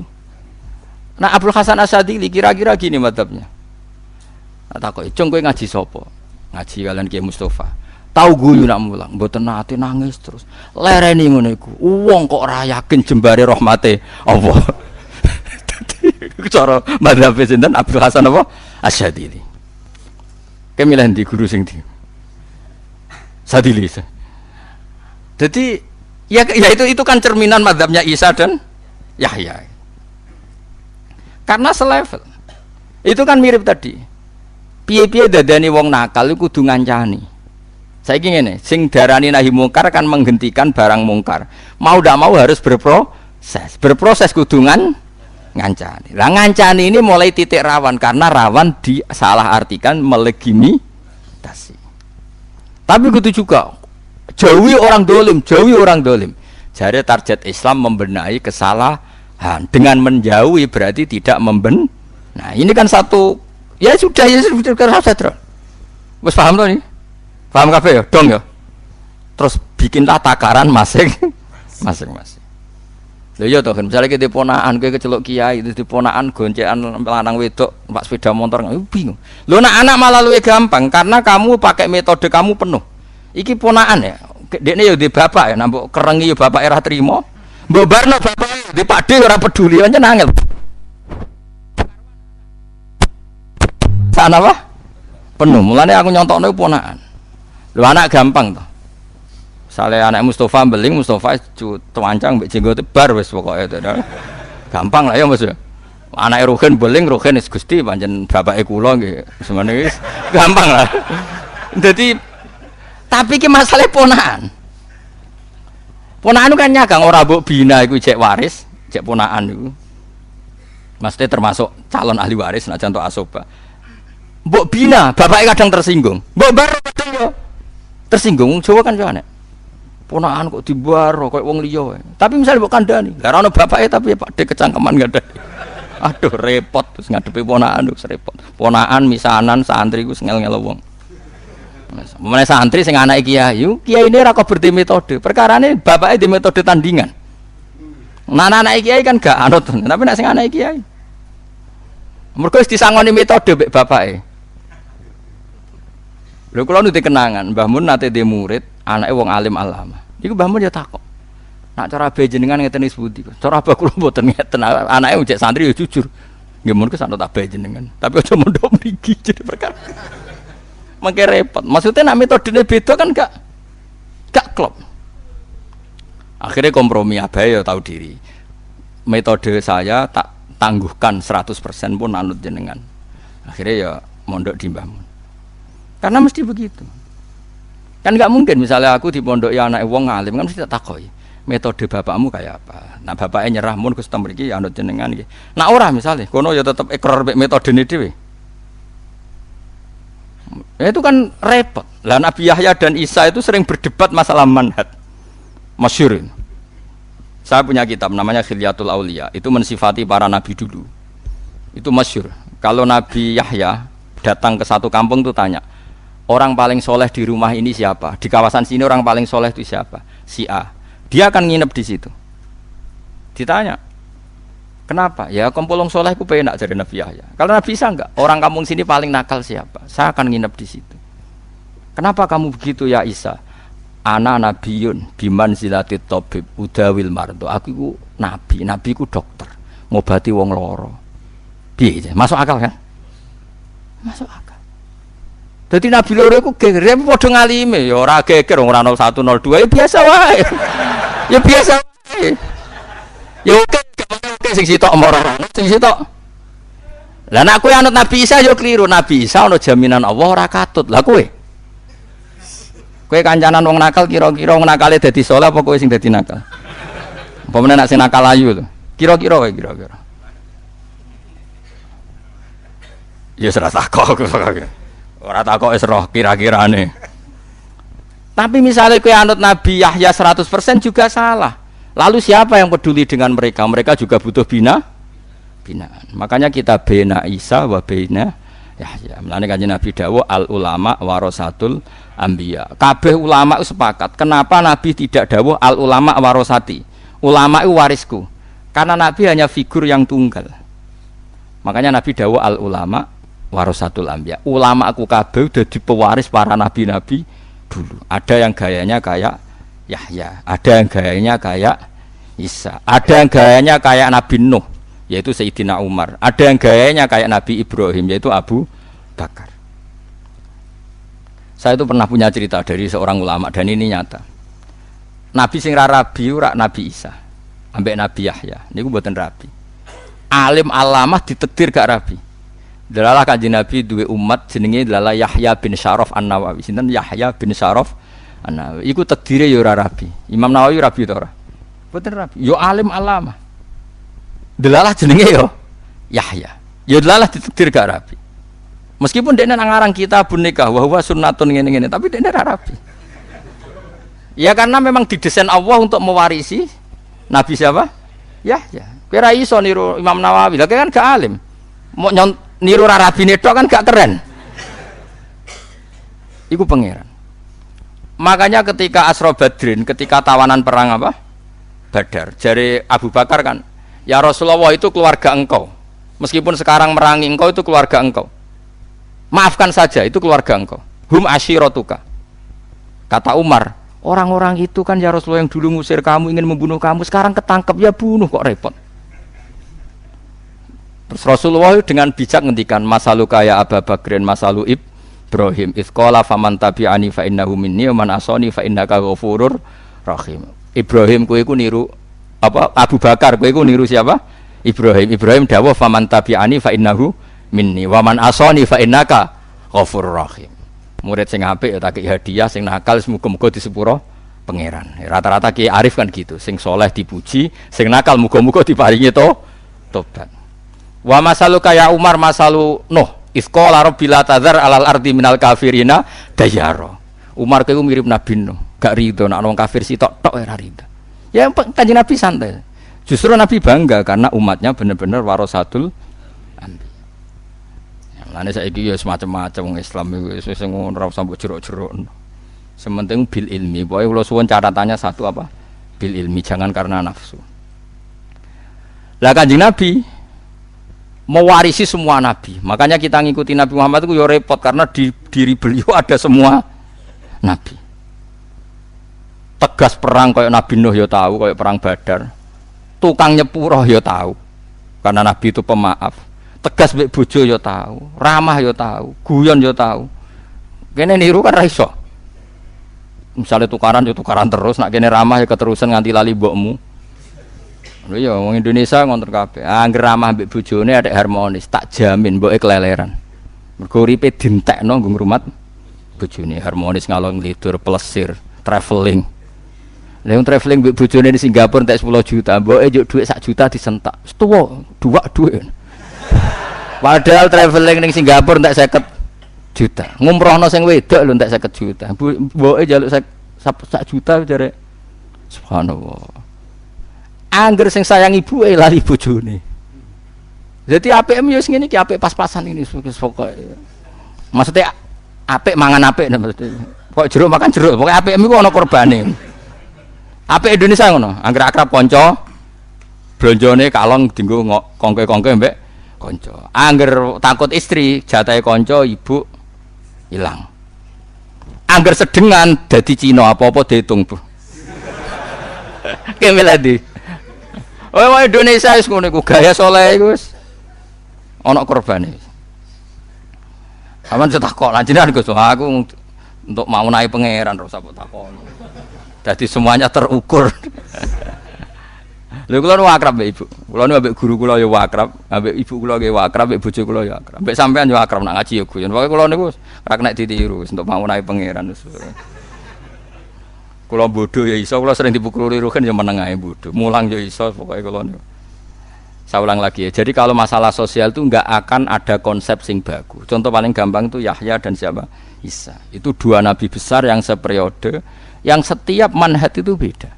Nah Abdul Hasan Asyadili kira-kira gini madhabnya. Nah takoki, "Cung kowe ngaji sapa?" Ngaji kalian Kiai Mustafa. Tahu guyu nak mulang, mboten nate nangis terus. Lereni ngono iku. Wong kok ora yakin jembare rahmate Allah. Dadi cara madhab sinten Abdul Hasan apa? Asyadili. Kemilan di guru sing di Sadili. Jadi ya itu kan cerminan mazhabnya Isa dan Yahya. Karena selevel. Itu kan mirip tadi. Piye-piye dadani wong nakal iku kudu ngancani. Saiki ngene, sing darani nahi mungkar kan menghentikan barang mungkar. Mau ndak mau harus berproses. Berproses kudu ngancani. Lah ngancani ini mulai titik rawan karena rawan disalahartikan melegimitasi. Tapi kudu juga jauhi orang dolim, jauhi orang dolim. Jadi target Islam membenahi kesalahan. Dengan menjauhi berarti tidak Nah ini kan satu, ya sudah saja. Wes paham tuh nih? Paham kabeh ya? Dong ya? Terus bikinlah takaran masing-masing. Lha iya toh, misalnya kita ponaan, kita kecelok kiai, itu ponaan goncekan lanang wedok, pak sepeda motor, bingung. Lho anak malah luwih gampang karena kamu pakai metode kamu penuh. Iki ponaan ya. Dekne ya di bapak ya, nambok kerengi ya bapak era trimo. Mbok barno bapak di pakde ora peduli aja nangel. Sana apa? Penuh. Mulane aku nyontokno ponaan. Lho anak gampang toh. Sale anak Mustafa beling, Mustafa tuancang mbek jenggote bar wis pokoke to. Gampang lah ya Mas. Anake Ruhin beling, Ruhin wis Gusti pancen bapake kula nggih. Semene wis gampang lah. Jadi tapi ki masalah ponaan. Ponaan kan nyagang ora mbok bina iku cek waris, cek ponaan iku. Maksudnya termasuk calon ahli waris nek contoh asoba. Mbok bina, bapake kadang tersinggung. Mbok baro kadang yo tersinggung. Jawa kan yo aneh. Ponaan kok dibaro koyo wong liya wae. Tapi misale mbok kandhani, lha ora ono bapake tapi ya Pakde kecangkeman ngadani. Aduh repot terus ngadepi ponaan terus repot. Ponaan misanan santri ku ngel-ngel wong. Memane santri sing anake kiai, kiai ini ora kok berdi metode. Perkarane bapake di metode tandingan. Nah anake kiai kan gak anut, tapi nek sing anake kiai. Mergo wis disangoni metode mbek bapake. Lho kula nu kenangan, Mbah Mun nate di murid, anake wong alim alama. Iku Mbah Mun ya takok. Nak cara abe jenengan ngeten wis budi. Cara abah kula mboten ngeten. Anake ujek santri ya jujur. Nggih mun kesanut abe jenengan. Tapi aja mondok mriki jadi perkara. Mangke repot. Maksudnya nak metodene beda kan gak klop. Akhirnya kompromi abe ya tahu diri. Metode saya tak tangguhkan 100% pun anut jenengan. Akhirnya ya mondok di Mbah Mun. Karena mesti begitu. Kan nggak mungkin misalnya aku di pondok ya anak wong alim kan mesti tak takoi. Metode bapakmu kayak apa? Nah bapaknya nyerah mun Gus mriki anut jenengan iki. Nah ora misalnya kono ya tetep ikrar mek metodene dhewe. Ya itu kan repot. Lah Nabi Yahya dan Isa itu sering berdebat masalah manhaj. Masyhur. Saya punya kitab namanya Khilyatul Auliya, itu mensifati para nabi dulu. Itu masyhur. Kalau Nabi Yahya datang ke satu kampung tuh tanya, orang paling soleh di rumah ini siapa? Di kawasan sini orang paling soleh itu siapa? Si A. Dia akan nginep di situ. Ditanya, kenapa? Ya kompolong soleh ku penak dari Nabi Yahya. Kalau Nabi Isa enggak, orang kampung sini paling nakal siapa? Saya akan nginep di situ. Kenapa kamu begitu ya Isa? Ana nabiyun biman zilatit tabib udawil mardo. Aku ku nabi ku dokter, ngobati wong loro. Piye? Masuk akal kan? Masuk akal. Dadi nabi loro iku geger padha ngalime ya ora geger ora 01 02 ya biasa wae. Ya biasa wae. Ya oke sing sitok ora sing sitok. Lah nek kowe anut Nabi Isa ya kliru. Nabi Isa ana jaminan Allah ora katut. Lah kowe kowe kancanan wong nakal kira-kira wong nakale dadi saleh apa kowe sing dadi nakal? Apa meneh nek sing nakal ayu to? Kira-kira wae kira-kira. Ya ora takok. Ora takok wis roh kira-kirane. Tapi misalnya kowe anut Nabi Yahya 100% juga salah. Lalu siapa yang peduli dengan mereka? Mereka juga butuh binaan. Makanya kita bina Isa wa bina Yahya. Mulane kanjeng Nabi dawuh al ulama warasatul anbiya. Kabeh ulama sepakat. Kenapa Nabi tidak dawuh al ulama warasati? Ulama itu warisku. Karena Nabi hanya figur yang tunggal. Makanya Nabi dawuh al ulama warasatul anbiya. Ulama aku kabeh dadi pewaris para nabi-nabi dulu. Ada yang gayanya kayak Yahya, ada yang gayanya kayak Isa, ada yang gayanya kayak Nabi Nuh, yaitu Sayyidina Umar, ada yang gayanya kayak Nabi Ibrahim, yaitu Abu Bakar. Saya itu pernah punya cerita dari seorang ulama dan ini nyata. Nabi sing rabi ora Nabi Isa, ambek Nabi Yahya, niku mboten rabi. Alim alamah ditakdir gak rabi. Dalalah kanjeng Nabi duwe umat jenenge dalalah Yahya bin Syaraf An-Nawawi. Sinten Yahya bin Syaraf An-Nawawi. Iku takdire ya ora rabi. Imam Nawawi rabi ta ora? Mboten rabi. Yo alim alama. Dalalah jenenge yo Yahya. Yo dalalah ditakdir gak rabi. Meskipun dekne nang ngarang kitabun nikah wa huwa sunnatun ngene-ngene, tapi dekne ora rabi. Ya karena memang didesain Allah untuk mewarisi Nabi siapa? Yahya. Kowe ra iso niru Imam Nawawi. Lah kan gak alim. Mau niru rabine tok kan gak keren. Iku pangeran. Makanya ketika Asra Badrin, ketika tawanan perang apa? Badar. Jari Abu Bakar kan, ya Rasulullah itu keluarga engkau. Meskipun sekarang merangi engkau itu keluarga engkau. Maafkan saja itu keluarga engkau. Hum asyiratuka. Kata Umar, orang-orang itu kan ya Rasulullah yang dulu ngusir kamu, ingin membunuh kamu, sekarang ketangkep ya bunuh kok repot. Terus Rasulullah dengan bijak ngendikan masalu kaya Abu Bakrin masalu Ibrahim isqala faman tabi'ani fa innahu minni wa man asani fa innaka ghafurur rahim. Ibrahim kowe iku niru apa Abu Bakar, kowe iku niru siapa? Ibrahim dawuh faman tabi'ani fa innahu minni wa man asani fa innaka ghafurur rahim. Murid sing apik ya tak hadiah, sing nakal muga-muga disepuro pangeran. Rata-rata Kiai Arif kan gitu, sing soleh dipuji, sing nakal muga-muga diparingi tobat. Wa masalu kaya Umar masalu Nuh isqala rabbil tadzar alal ardi minal kafirina dayara. Umar kowe mirip Nabi Nuh, gak rido nek wong kafir sitok tok ora rido. Ya kanjeng Nabi santai. Justru Nabi bangga karena umatnya benar-benar warasatul anbiya. Lane saiki ya semacam-macam wong Islam iku wis ngono ora usah mbok jeruk-jeruk. Sementing bil ilmi. Pokoke kula suwun catatannya satu apa? Bil ilmi, jangan karena nafsu. Lah kanjeng Nabi mewarisi semua nabi. Makanya kita ngikuti Nabi Muhammad itu ya repot karena di diri beliau ada semua nabi. tegas perang kayak Nabi Nuh ya tahu, kayak perang Badar. Tukang nyepuro ya tahu. Karena Nabi itu pemaaf. Tegas mbek bojo ya tahu, ramah ya tahu, guyon ya tahu. Kene niru kan ra iso. Misalnya tukaran ya tukaran terus, nak kene ramah ya keterusan nganti lali mbokmu. Lho ya wong Indonesia ngonten kabeh. Angger ramah mbek bojone ada harmonis, tak jamin mboke keleleran. Mergo uripe dintekno nggo ngrumat bojone harmonis ngalor nglidur plesir, traveling. Lah wong traveling mbek bojone di Singapura entek 10 juta, mboke njuk dhuwit 1 juta disentak. Tuwa, duwak dhuwit. Padahal traveling ning Singapura entek 50 juta. Ngumrohno sing wedok lho entek 50 juta. Mboke njaluk 1 juta jare. Subhanallah. Angger sing sayang ibuke lali bojone. Jadi APM yo ngene iki apik pas-pasan ini pokoke. Maksudnya apik mangan apik maksudnya. Kok jeruk makan jeruk, pokoke APM iku ana korbane. Apik Indonesia ngono, angger akrab kanca blonjone kalong dienggo kongke-kongke mbek kanca. Angger takut istri, jatahe kanca ibu ilang. Angger sedengan dadi Cina apa-apa diitung, Bu. Kemeladi. Oh, Indonesia wis ngono iku gaya saleh iku wis ana korbane. Aman setakok lan jenengan Gus, aku untuk mau naik pangeran ora usah takon. Dadi semuanya terukur. Lha kula nu akrab mbek ibu. Kula nu ambek guru kula ya akrab, ambek ibu kula nggih akrab, ambek bojo kula ya akrab. Ambek sampean ya akrab nak ngaji ya guyon. Pokoke kula niku ora kena ditiru untuk mau naik pangeran wis. Kula bodoh ya iso, kula sering dipukuli rugen ya meneng ae bodoh. Mulang ya iso, pokoke kula niku. Saya ulang lagi ya. Jadi kalau masalah sosial itu enggak akan ada konsep sing bagus. Contoh paling gampang itu Yahya dan siapa? Isa. Itu dua nabi besar yang seperiode, yang setiap manhaj itu beda.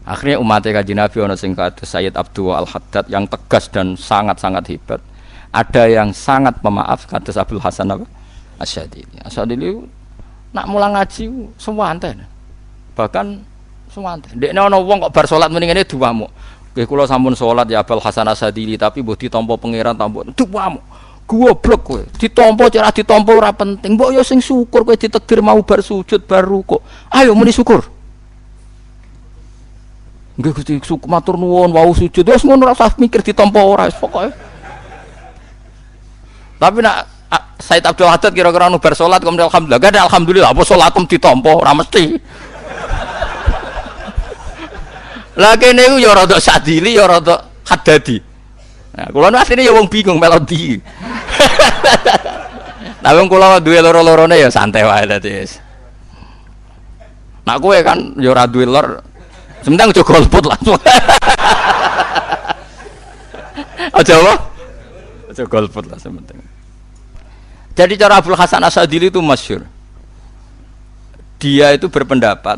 Akhirnya umatnya Kanjeng Nabi ana sing kados Sayyid Abdul Al-Haddad yang tegas dan sangat-sangat hebat. Ada yang sangat pemaaf kados Abdul Hasan apa? Asyadili. Asyadili nak mulang ngaji semua anten. Bahkan semanten. Dekne ana wong kok bar salat mending ngene duwamu. Nggih kula sampun salat ya Abul Hasan Asadili tapi mbok ditampa pangeran tampa duwamu. Goblok kowe. Ditampa cara ditampa ora penting. Mbok yo sing syukur kowe ditakdir mau bar sujud bar rukuk. Ayo muni syukur. Nggih Gusti syukur matur nuwun wau sujud. Wis ngono ora usah mikir ditampa ora wis pokoke. Tapi nak Said Abdul Haddad kira-kira nu bar salat kemudian alhamdulillah. Gak ada alhamdulillah apa salatem ditampa ora mesti. Lah kene iku ya rada Sadili ya rada Haddadi. Nah, kula nu asline ya wong bingung melodi. Nah, wong kula duwe loro-lorone ya santai wae dadi wis. Nak kowe kan ya ora duwe lor. Sementang aja golput langsung. Aja apa? Aja golput lah sementing. Jadi cara Abdul Hasan Asadili itu masyhur. Dia itu berpendapat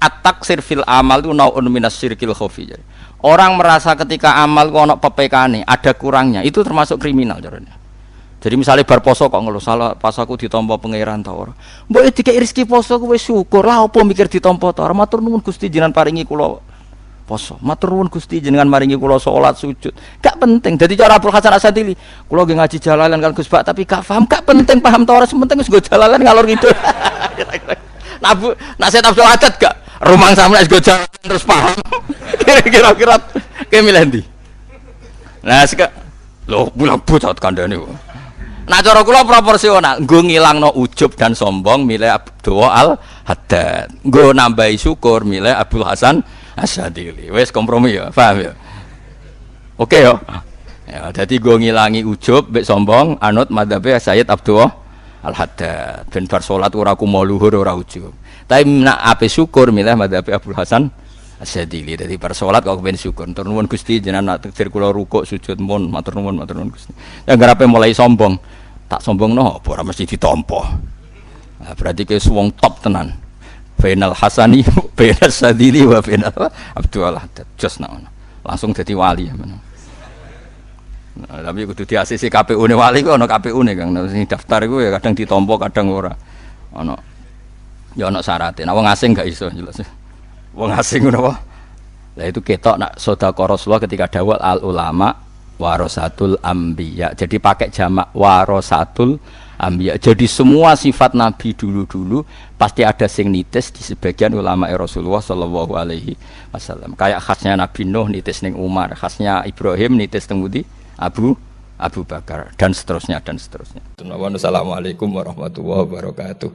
at-taksir fil amal itu naun minas syirkil khafi. Orang merasa ketika amal kok ana PPK-ne, ada kurangnya, itu termasuk kriminal caranya. Jadi misalnya bar poso kok ngeluh salah pas aku ditampa pangeran ta ora. Mbok dikek rezeki poso ku wis syukur lah apa mikir ditampa ta ora. Matur nuwun Gusti jenengan paringi kula poso. Matur nuwun Gusti jenengan maringi kula salat sujud. Gak penting. Jadi cara Abdul Hasan Asadili, kula nggih ngaji jalalan kan Gus Bak tapi gak paham. Gak penting paham ta ora, sementing wis nggo jalalan ngalor ngidul. Nah saya Abdul Haddad gak rumang sampe wis jalan terus paham. Kira-kira milih ndi? Nah sik lho bulan bocah kandhane kok. Nah cara kula proporsional, nggo ngilangno ujub dan sombong milih Abdul Al-Haddad. Nggo nambahi syukur milih Abdul Hasan Asadili. Wis kompromi ya, paham ya? Oke ya. Ya dadi nggo ngilangi ujub mek sombong anut madzhabe Sayyid Abdul Al-Haddad. Ben bar salat ora kumo luhur ora ujub. Tapi nak ape syukur milih madzhabe Abdul Hasan Asadili. Dadi bar salat kok ben syukur. Matur nuwun Gusti jenengan takdir kula rukuk sujud mun matur nuwun Gusti. Ya ngarape mulai sombong. Tak sombongno apa ora mesti ditampa. Nah, berarti ke wong top tenan. Bainal Hasani, Bainal Sadili wa Bainal Abdul Haddad. Jos langsung dadi wali ya. Nah, tapi kudu di ACC KPU-ne wali kok ana KPU-ne Kang. Sing daftar iku ya kadang ditampa, kadang ora. Ana ya ana syaratnya. Nah wong asing gak iso jelas. Wong asing ngono apa? Lah itu ketok nak sedekah Rasulullah ketika dawuh al ulama warasatul anbiya. Jadi pakai jamak warasatul ambiya. Jadi semua sifat Nabi dulu-dulu pasti ada sing nitis di sebagian ulama Rasulullah sallallahu alaihi wasallam. Kayak khasnya Nabi Nuh nitis ning Umar, khasnya Ibrahim nitis teng Budi Abu Bakar dan seterusnya dan seterusnya. Assalamualaikum warahmatullahi wabarakatuh.